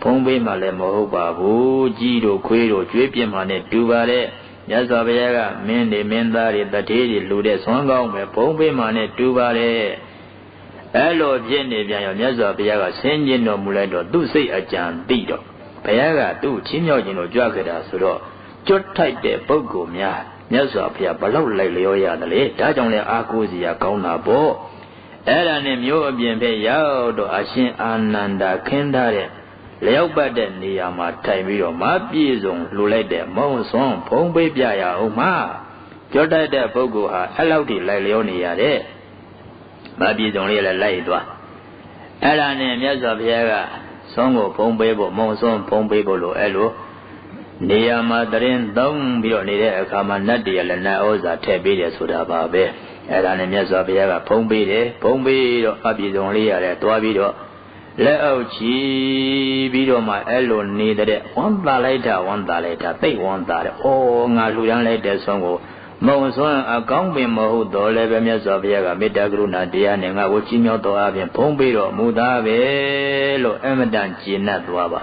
ဖုံးပေးမှလည်းမဟုတ်ပါဘူးကြီးတို့ခွေးတို့ကျွေးပြင်းမှနဲ့တူပါတဲ့မြတ်စွာဘုရားကမင်းတွေမင်းသားတွေတထေးတွေလူတဲ့ဆွမ်းကောင်းပဲဖုံးပေးမှနဲ့တူပါတဲ့အဲ့လိုဖြစ်နေပြန်ရောမြတ်စွာဘုရားကဆင်းကျင်တော်မူလိုက်တော့သူ့စိတ်အကြံသိတော့ဘုရားကသူ့ချင်းမြောက်ခြင်းလို့ကြွခဲ့တာဆိုတော့ကျွတ်ထိုက်တဲ့ပုဂ္ဂိုလ်များမြတ်စွာဘုရားဘလောက်လိုက်လျောရတယ်လေဒါကြောင့်လည်းအာကိုးစီရကောင်းတာပေါ့အဲ့ဒါနဲ့မျိုးအပြင်ဖက်ရောက်တော့အရှင်အာနန္ဒာခင်းထားတဲ့လျောက်ပတ်တဲ့နေရာမှာထိုင်ပြီးတော့မပြည့်စုံလှူလိုက်တဲ့မုံစွန်းဖုံးပေးပြရအောင်မှာကြောတတ်တဲ့ပုဂ္ဂိုလ်ဟာအဲ့လောက်ထိလိုက်လျောနေရတဲ့မပြည့်စုံလေးလည်းလိုက်သွားအဲ့ဒါနဲ့မြတ်စွာဘုရားကစွန်းကိုဖုံးပေးဖို့မုံစွန်းဖုံးပေးဖို့လို့အဲ့လိုနေရာမှာတရင်သုံးပြီးတော့နေတဲ့အခါမှာနတ်တရားလည်းနတ်ဩဇာထည့်ပေးတယ်ဆိုတာပါပဲအဲ့ဒါနဲ့မြတ်စွာဘုရားကဖုံးပေးတယ်ဖုံးပေးတော့အပြည့်စုံလေးရတယ်တွားပြီးတော့လက်အောက်ချီပြီးတော့မှအဲ့လိုနေတဲ့ဝမ်းသာလိုက်တာသိဝမ်းသာတယ်ဩငါလှူဒန်းလိုက်တဲ့ဆုံးကိုမုံစွန်းအကောင်းပင်မဟုတ်တော့လည်းပဲမြတ်စွာဘုရားကမေတ္တာကရုဏာတရားနဲ့ငါ့ကိုချီးမြှောက်တော်အပြင်ဖုံးပေးတော့မူသားပဲလို့အမတန်ကျေနပ်သွားပါ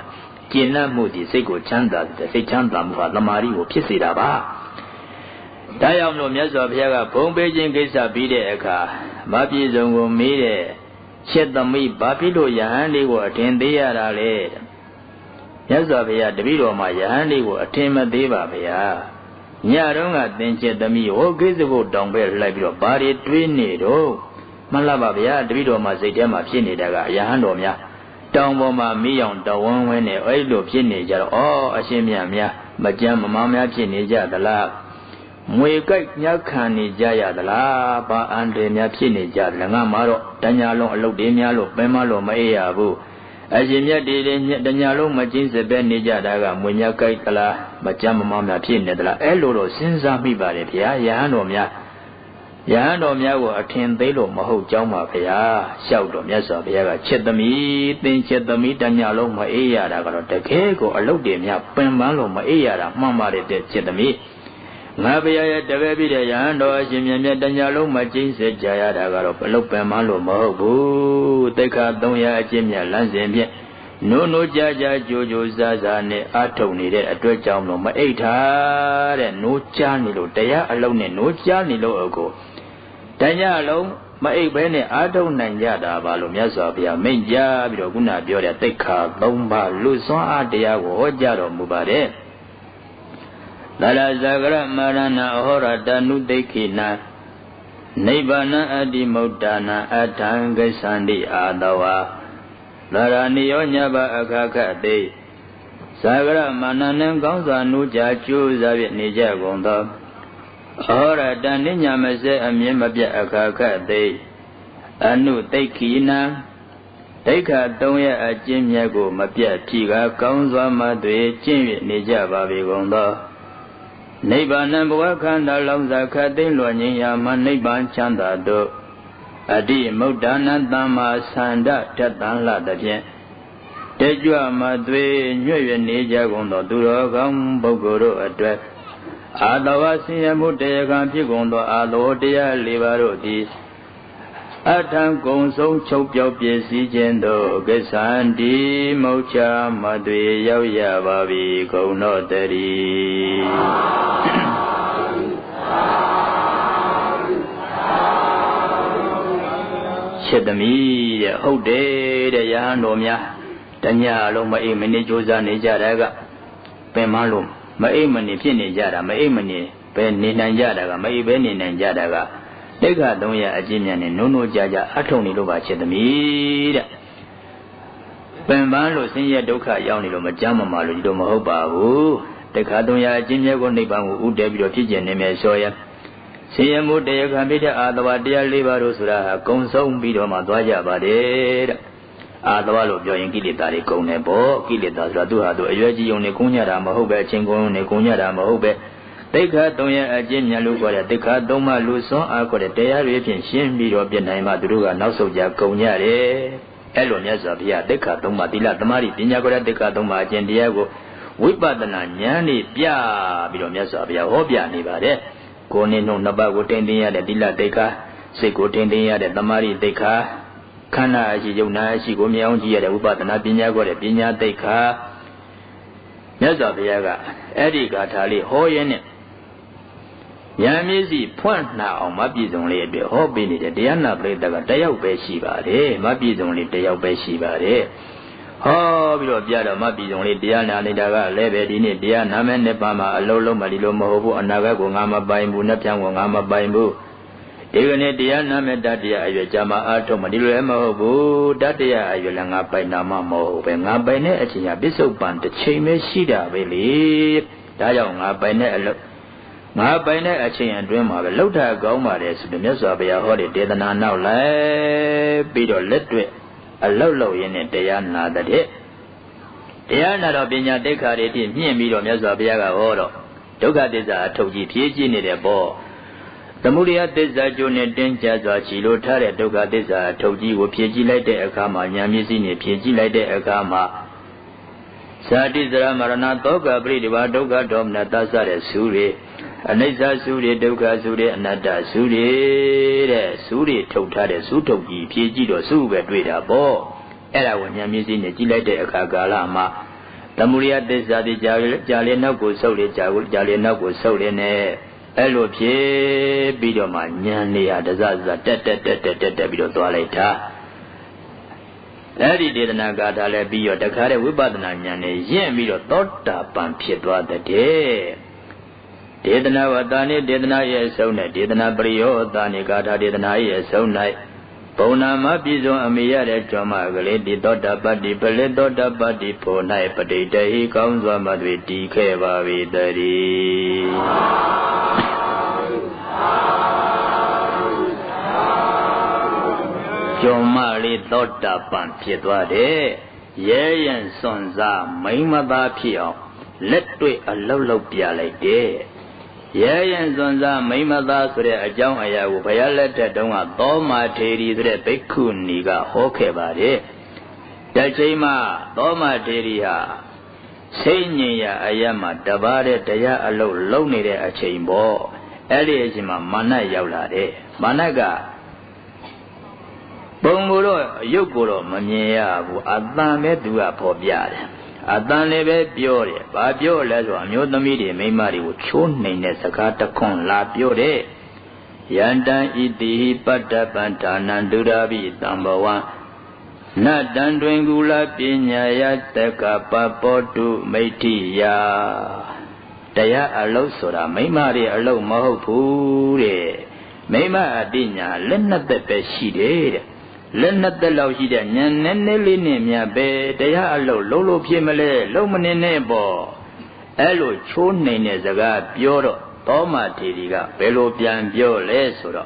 ကျင့်နှံ့မှုဒီစိတ်ကိုချမ်းသာတဲ့စိတ်ချမ်းသာမှုကသမာဓိကိုဖြစ်စေတာပါဒါကြောင့်လို့မြတ်စွာဘုရားကဘုံပေးခြင်းကိစ္စပြီးတဲ့အခါမပြည့်စုံကိုမေးတဲ့ချက်သမီးဘာဖြစ်လို့ယဟန်လေးကိုအထင်သေးရတာလဲမြတ်စွာဘုရားတပည့်တော်မှာယဟန်လေးကိုအထင်မသေးပါဗျာညတုန်းကသင်ချက်သမီးဟိုကိစ္စကိုတောင်ပဲလိုက်ပြီးတော့ဘာတွေတွေးနေတော့မှန်လားပါဗျာတပည့်တော်မှာစိတ်ထဲမှာဖြစ်နေတာကယဟန်တော်များတောင်ပေါ်မှာမီးရောင်တဝန်းဝင်းနဲ့အဲ့လိုဖြစ်နေကြတော့အရှင်မြတ်များမကြမ်းမမားများဖြစ်နေကြသလားမွေကြိုက်ညခံနေကြရသလားဘာအန္တရာယ်များဖြစ်နေကြသလဲငါမှတော့တညာလုံးအလုတ်တွေများလို့ပင်မလို့မအေးရဘူးအရှင်မြတ်တွေတညာလုံးမကျင်းစပဲနေကြတာကမွေများကြိုက်သလားမကြမ်းမမားများဖြစ်နေသလားအဲ့လိုတော့စဉ်းစားမိပါတယ်ဗျာယဟန်တော်များကိုအထင်သေးလို့မဟုတ်ကြောင်းပါဗျာလျှောက်တော့မြတ်စွာဘုရားကချက်သမီးသင်ချက်သမီးတညာလုံးမအေးရတာကတော့တကယ်ကိုအလုတ်တွေများပင်ပန်းလို့မအေးရတာမှန်ပါတယ်တဲ့ချက်သမီးငါဘုရားရဲ့တပည့်ပြီးတဲ့ယဟန်တော်အရှင်မြတ်တညာလုံးမကျင်းစေကြရတာကတော့အလုတ်ပင်ပန်းလို့မဟုတ်ဘူးတိခါ300အကျင့်မြတ်လမ်းစဉ်ဖြင့်နိုးကြကြကြိုကြိုစားစားနဲ့အထုံနေတဲ့အတွက်ကြောင့်လို့မအိတ်ထားတဲ့နိုးကြားနေလို့တရားအလုံးနဲ့နိုးကြားနေလို့အကိုတညာလုံးမအိပ်ဘဲနဲ့အာထုံနိုင်ကြတာပါလို့မြတ်စွာဘုရားမိန့်ကြားပြီးတော့ခုနပြောတဲ့သိက္ခာ3ပါးလူစွမ်းအားတရားကိုဟောကြားတော်မူပါတယ်သလဇဂရမရဏအဟောရတနုသိက္ခိနာနိဗ္ဗာနအတ္တိမုဒ္ဒနာအထံဂစ္ဆန္တိအာတဝါသရဏိယောညဘအခခတိဇဂရမဏနံကောင်းစွာနုကြကျိုးစားဖြင့်နေကြကုန်သောအဟောရတန်ညမစဲအမြင်မပြတ်အခါခတ်သိအနုသိက္ခိနံဒိဋ္ဌ3ရဲ့အကျင့်မြတ်ကိုမပြတ်ဖြီကကောင်းစွာမှသွေကျင့်၍နေကြပါပြီကုန်သောနိဗ္ဗာန်ဘဝခန္ဓာလောင်စာခတ်သိလွန်ခြင်းရာမှနိဗ္ဗာန်ချမ်းသာတို့အတ္တိမုဒ္ဒနာသမ္မာသန္ဓတတံလသဖြင့်တကြွမှသွေညွတ်၍နေကြကုန်သောသူတော်ကောင်းပုဂ္ဂိုလ်တို့အတွက်အာတဝဆင်းရဲမှုတရားကံဖြစ်ကုန်သောအာလောတရား၄ပါးတို့သည်အထံကုံဆုံးချုပ်ပြောက်ပြည့်စည်ခြင်းတို့ကိစ္ဆန္တိမုတ်ချမသွေရောက်ရပါပြီဂုဏ်တော်တည်းရှစ်သမီးတဲ့ဟုတ်တယ်တဲ့ယဟန်တော်များတညလုံးမအိမ်မနေကြိုးစားနေကြတာကပင်မလို့မအိမ်မနေဖြစ်နေကြတာမအိမ်မနေပဲနေနိုင်ကြတာကမအိမ်ပဲနေနိုင်ကြတာကတိက္ခ300အကျင့်မြတ်နဲ့နိုးကြကြအထုံနေလို့ပါချက်သမီးတဲ့ပင်ပန်းလို့ဆင်းရဲဒုက္ခရောက်နေလို့မကြမ်းမမာလို့ဒီလိုမဟုတ်ပါဘူးတိက္ခ300အကျင့်မြတ်ကိုနိဗ္ဗာန်ကိုဥတည်ပြီးတော့ဖြစ်ကျင်နေမယ်ဆိုရင်ဇ Siyamu Dea Kamita Adavadia Libaru Sura, Consum Bido Madwaja Bade Adavalo Join Kilitari Konebo, Kilita Radua, Yoji on the Kunyara Mahobe, Chingon, Kunyara Mahobe. Deka Doya Ajin Yaluka, Deka Doma Luson, Akotea, Ripian Shin Bido Bianama Druga, Nasoja Konyare, Elonia Pia, Deka Doma Dila, Tamari, Pinagora, Deka Doma, Diago, Wipatana, Yani, Pia, Bidomia Pia, Hobia, Nivade, Kone no Nabago Tendia, the Dila Deka, Seko Tendia, the Tamari Deka, Kana, Yona, Shigomia, the Wipatana, Pinagora, Pina Deka, Yazabiaga, Eddie Gatali, Hoyen. Yamizi point now, Mabis only be hoping the Diana played the Dayao Beshiba, Mabis only Dayao Beshiba, oh, Biada Mabis only Diana Nidaga, Lebedini, Diana Nepama, Lolo Malilo Mohobu, and Nagago Ngama Bimbu, Napian Ngama Bimbu. Even Diana Medadia, Jama Ato Madilo Mohobu, Dadia, Yolanga by Nama Mo, when Ngabane, Achia Biso Band, the Chame Shida, believe Dayong Abane. My by a chain and dream of a Lota Goma, the Mesabia holiday than I now lay, Bido Little, a low in it, Diana that hit. Diana Binya Decade, me and Bido Mesabia Oro. Doga Deza Toji Piji in a ball. The Muria Deza Junior Denja Chilo Tare, Doga Deza Toji will Piji like the Akama, Yamizini, Piji like the Akama. Sadizra Marana Doga Bridiva Doga Dom Natasa Suri. Anisa Suri, Doga Suri, Anada Suri, Suri, Totade, Sutoki, Piji, or Suba, Drida, Bo. Era when Yamizin, the Gilade Kagalama. The Muria Deza, Jalena go solid, Jalena go solid, Elo Pie, Bidoma, Yania, the Zaza, Bido Toileta. Eddie did Nagata be your Dakare Wibadana, Yan, Bido Tota, Pampietua the day. Didna Wadani didna yes so night, didna brio, Dani Gata didna yes so night. Bona Mabizo Amia Joma, Lady Dota Badi, Peledota Badi, Po night, but he comes on Madrid, Keva Vidari. Jomali Dota Pan Pietuade, Ye and Sonza, Maimaba Pio, let do a low pia like day. Yea and Zonza, Maimada, a young Ayahu, Payaleta, Donga, Doma, Teddy, the Beku, Niga, Hokebade. Dajima, Doma, Tedia. Saynia, Ayama, Davare, Daya, Alo, Lonely, a chamber. Eliazima, Mana Yaulade, Managa. Bongoro, Yogoro, Mania, Adame, Dua, Pobiad. Adanebe Biore, Babio Lazo, Amyodamidi, Maimari, Chun, Sakata Con, La Biore, Yandan Idi, Patapanta, Nandurabi, number one. Not Dandringula, Pinya, Yataka, Papotu, Maitia. Daya Alosora, Maimari, Alo Mahopure, Maima Adina, Lena the Beshide. Lenna the Laujida, Nanelli Nemia Be, Dea Allo, Lolo Piemele, Lomanebo, Elo Chone Zaga, Bioro, Toma Tiriga, Belo Pian Bio Lesoro.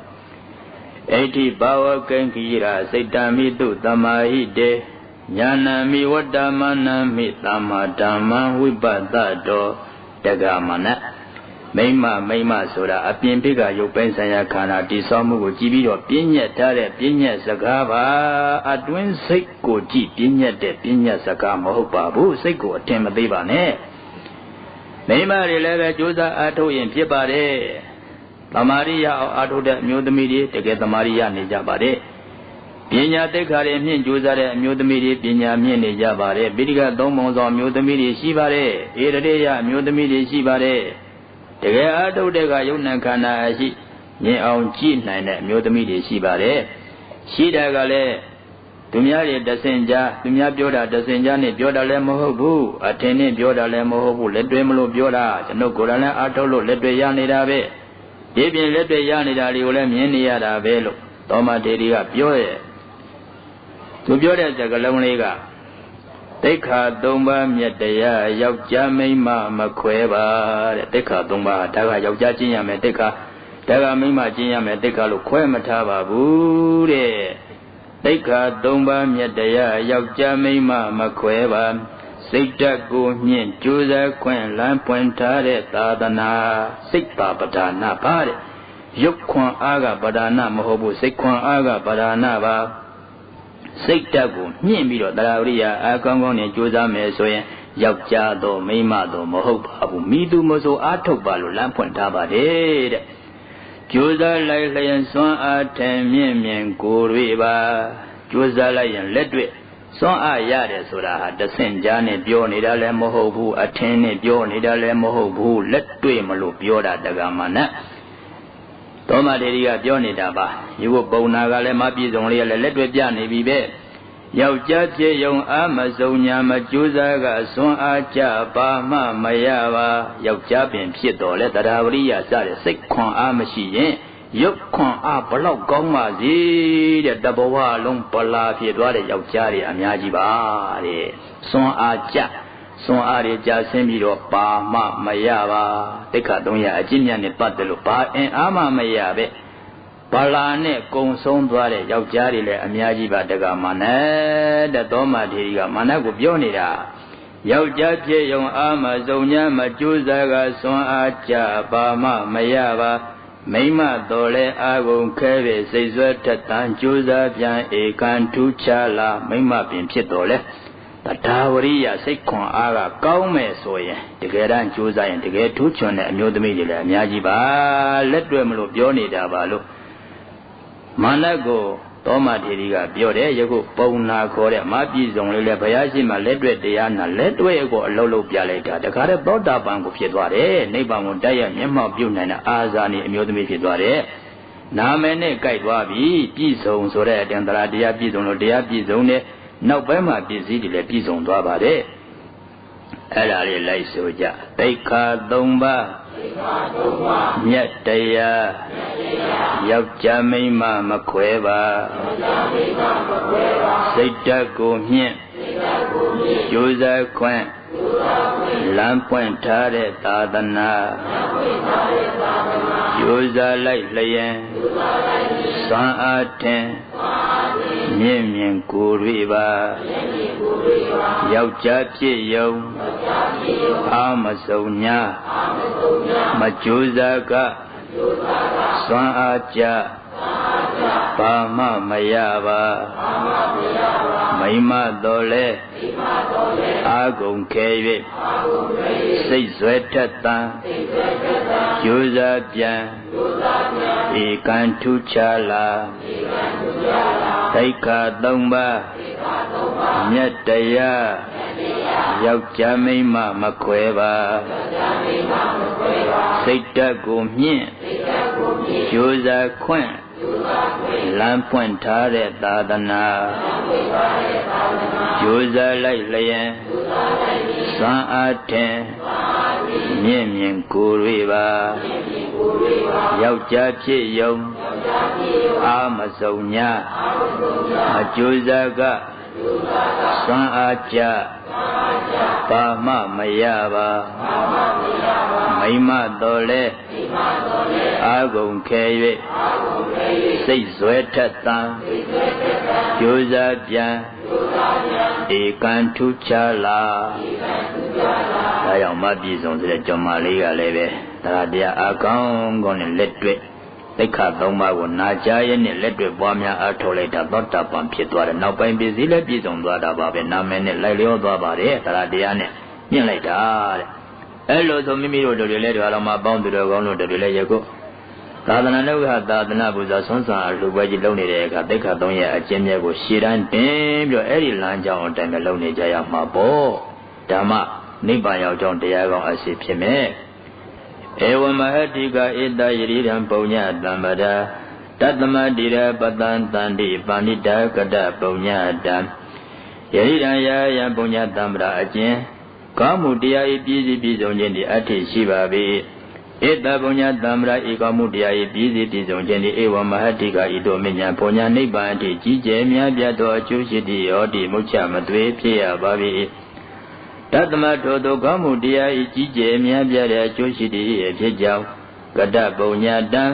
80 Bawa Kankira, Saitami to Tamahide, Yanami Wadamana, Mitama Dama, Wibadado, Dagamana. Maima Sura, a Pimpiga, you pensaya cana, Tisamu, Gibi or Pinya Tare, Pinya Sagava, a twin Seko, Pinya de Pinya Sakamo, Babu, Seko, Temadivane. Maima Releva Juda Ato in Piabare, La Maria Ato de Mudamidi, to get the Maria Nijabare. Pinya de Kare, Juza, Mudamidi, Pinya Mini Jabare, Bidiga Domos or Mudamidi Shibare, Erea, Mudamidi Shibare. The Ado de Gayuna Kana, ye own cheat nine, Mudamidi Shibare. Shida Gale, Tumia the Senja, Tumia Bioda, the Senjani, Bioda Lemohobu, attending Bioda Lemohobu, let Dremolo Bioda, no Gorana Atolo, let the Yanida. Debian let the Yanida, Yania Velo, Toma Deria Bioe. To Bioda Zagalonega. Deka Domba Miatea, Yaujame Maqueva, Deka Domba, Taga Yaujajia Medeka, Daga Mima Jia Medical Quemata Babu, Deka Domba Mietaya, Yakja Mima Maqueva, Sikta Gunyin, Juza Quen, Lampuentare, Tadana, Sikpa Badana Pari, Yukwan Aga Badana Mohobu, Sikwan Aga Badana Ba, Sikta Gunyin Miro, Daria, Akangon, Juza Mesoyan, Yakja do, Mima do, Mohobu, Midu Moso Atobalu, Lampuentaba, Juza Lion Swan Atem Mien Kuriba, Juza Lion Ledwit. So I yada soda, the Saint Janet Bionida Lemohobu, attended Bionida Lemohobu, let to him look Bioda the Gamana. Toma de Bionidaba, you will bonaga lemapis only a letter Jani Bibe. Yau Jaje Young Amazonia Majuzaga, Son Aja, Bama, Mayava, Yau Jabin Pieto, let the Ravia Sade, Sekon Amashi. Yukon up below Goma Z, the double long pola, Piedwade Yaujari, and Yajiba, Son Aja, Son Aja Semiro, Pa, Ma, Mayava, the Cadonia, Jinian, Patelupa, and Ama Mayabe, Palane, Gonson Dware, Yaujari, and Yajiba de Gamane, the Doma de Manago Bionida. Yaujaje Young Amazonia, Majuzaga, Son Aja, Bama, Mayava. Mima dole agon keve seizwatatan juza pian ekan tuchala mima pin phit to le tatawariya sikkon aga kaung me so yin tike dan juza yin tike thu chun ne amyo thami de le amya ji ba let twet ma lo pyo nida ba lo manat ko Toma Theriga pyo de yaku Pauna kho de ma pi song le le bhaya shi ma let twet taya na let twet ko alou lou pya lai ta taka de Thoda Pan ko phit twa de Nibban ko tat yat myatmaပြုနိုင်တဲ့အာဇာနည်အမျိုးသမီးဖြစ်သွားတယ်နာမည်နဲ့ကြိုက်သွားပြီပြည့်စုံဆိုတဲ့အတင်္တရာတရားပြည့်စုံလို့တရားပြည့်စုံတဲ့နောက်ပိုင်းမှာပစ္စည်းတွေလည်းပြည့်စုံသွားပါတယ်အဲ့ဒါလေးလိုက်ဆိုကြတိခါ3ပါးမြတ်တရားယောက်ျားမိန်းမမခွဲပါစိတ်ဓာတ်ကိုမြင့်ကြိုးစားခွင့်လမ်းပွင့်ထားတဲ့သာသနာကြိုးစားလိုက်လျင်စွမ်းအားထင်မြင့်မြင့်ကိုယ်တွေပါယောက်ျားဖြစ်ယုံအာမစုံညာမကြိုးစားကစွမ်းအားကြဘာမှမရပါမိမတော်လဲအာကုန်ခဲ၍စိတ်ဆွဲထက်သန်ကြိုးစားပြန်ဧကံထူးခြားလာသိက္ခာ3ပါးမြတ်တရားယောက်ျားမိန်းမမခွဲပါစိတ်ဓာတ်ကိုမြင့်ကြိုးစားခွင့်လမ်းပွင့်ထားတဲ့သာသနာကြိုးစားလိုက်လျင်စွမ်းအားထင်မြင့်မြင့်ကိုယ်တွေပါယောက်ျားဖြစ်ယုံအာမစုံညာအကြိုးစားကစွမ်းအားကြဘာမှမရပါမိမတော်လဲအာကုန်ခဲ၍စိတ်ဆွဲထက်သန်ကြိုးစားပြန်ဧကံထူးခြားလာဒါကြောင့်မပြည့်စုံဆိုတဲ့ကြော်မာလေးကလည်းပဲတရားတရားအကောင်းကောင်းနဲ့လက်တွေ့သိက္ခာ3ပါးကိုနာကြားရနဲ့လက်တွေ့ပွားများအားထုတ်လိုက်တာသောတာပန်ဖြစ်သွားတယ်နောက်ပိုင်းပစ္စည်းလည်းပြည့်စုံသွားတာပါပဲနာမည်နဲ့လိုက်လျောသွားပါတယ်တရားတရားနဲ့မြင့်လိုက်တာတဲ့အဲ့လိုဆိုမိမိတို့တို့လည်းတရားတော်မှာပေါင်းသူတော်ကောင်းတို့တို့လည်းယခုသာသနာ့ဥက္ကသာသနာ့ပူဇော်ဆွမ်းဆောင်အလှူပွဲကြီးလုပ်နေတဲ့အခါသိက္ခာ3ရဲ့အကျဉ်းမြတ်ကိုရှေ့တန်းတင်ပြီးတော့အဲ့ဒီလမ်းကြောင်းအတိုင်းပဲလုပ်နေကြရမှာပေါ့ဓမ္မနိဗ္ဗာန်ရောက်ကြောင်းတရားကောင်းအစီဖြစ်မယ်ဧဝမဟတိကဧတယရိရံပုညတံပဒတတ္တမတိရပတံတန္တိပါဏိတကတပုညတံယရိရံယာယံပုညတံပဒအကျဉ်းကောင်းမှုတရားဤပြည့်စည်ပြည့်စုံခြင်းဒီအထိရှိပါ၏ဧတပုညတံပဒဤကောင်းမှုတရားဤပြည့်စည်ပြည့်စုံခြင်းဒီဧဝမဟတိကဤတို့မြညာပုညနိဗ္ဗာန်အထိကြီးကျယ်မြတ်ပြတ်သောအကျိုးရှိသည့်ဟောတိမုချမသွေဖြစ်ရပါ၏တတ္တမထိုသောကောင်းမှုတရားဤကြီးကျယ်မြတ်ပြတဲ့အကျိုးရှိသည့်ဖြစ်ကြောင်းကတ္တပုညတံ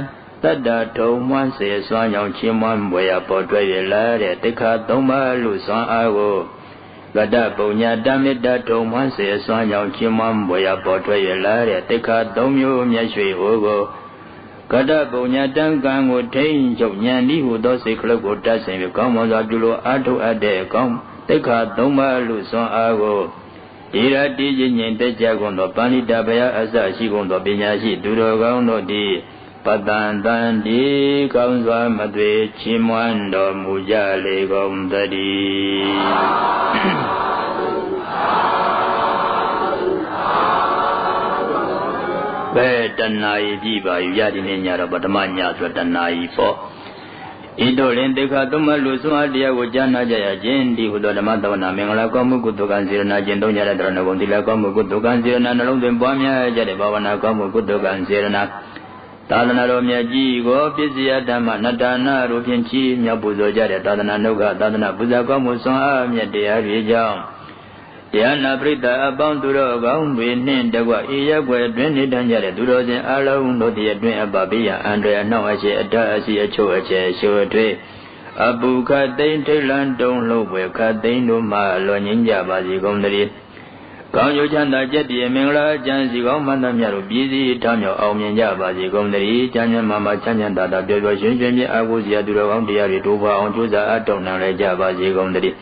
Tata Thoman says one young Chimon where portray a lad at the Katoma Lusan Ago. Gada Bonya Damida Thoman says one young Chimon where portray a lad at the Katomu Yashri Ogo. Gada Bonya Dangang would take Jonyani who does a cloak or does and come on Adulo Ado Ade come. The Katoma Lusan Ago. Ira Dijin the Jagon of Panidabaya as a Shigon of Binyashi, Durogan no di. Padan Dandi Kaunza Madwe Chimwando Mujale Gomdadi Vetanai Diva Yadin Yarabatamanya Swatanai for Idolin de Katuma Lusua Dia Wujana Jaya Jendi Udamadana Mingala Komu Kutukan Sirna Jendo Yaradana Gondila Komu Kutukan Sirna London Bomia Jadebavana Komu Kutukan Sirna Tadana Romyaji go Pizia Dama Nadana Rupianchi Nyabuzo Jare Tadana Noga Tadana Buzaka Musa Myadia Vijam Yana Brita Abound Duro Gound Winin Dagua Iya Gwen Danjare Duros in Alone no the Adwin Ababia Andrea no Ashi Adasi Achoache Shotre Abu Katain Telan Don Lowe Katain no Ma Loninja Bazi Gondari Gong Yu Chanda Jetty Mingla Jansi Gong Mandamyaru Busy Tamyo Omyanja Bazi Gondari Janyan Mama Chanyan Dada Biogo Shinjami Aguzia Duro Diari Duva on Juza Aton Naleja Bazi Gondari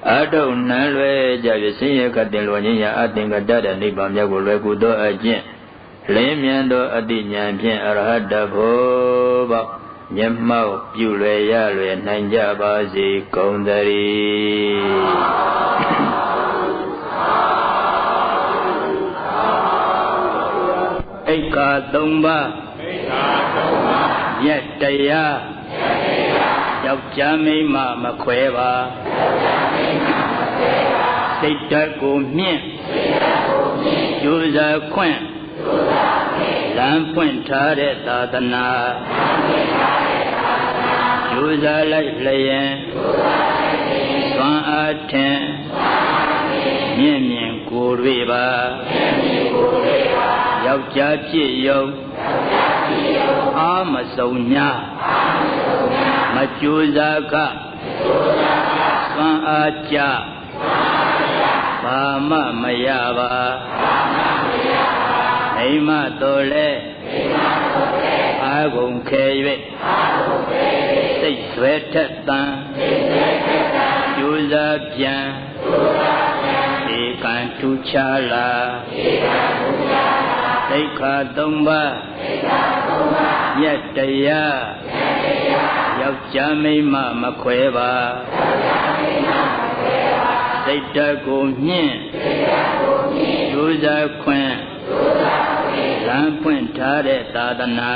Adon Nalwe Javisi Katin Lonia Atinga Dada Nibam Yago Legudo Ajin Lemiando Adinyan Pien Arhada Boba Yamau Pule Yalwe Nanja Bazi Gondari Eka Domba Yetaya Yaujami Mama Queva Sita Gumien Yuza Quen Lampuin Tare Tadana Yuza Light Layan Swan Aten Mien Kuriba Yauja Yo Amazonia Majuzaka Swan Aja Bama Mayava Neima Dole Agon Keve Say Swetetan Yuza Pian Ekan Tuchala Eka Domba Yetaya Yaujami Mama Queva Sita Gumien Yuza Quen Lampuin Tare Tadana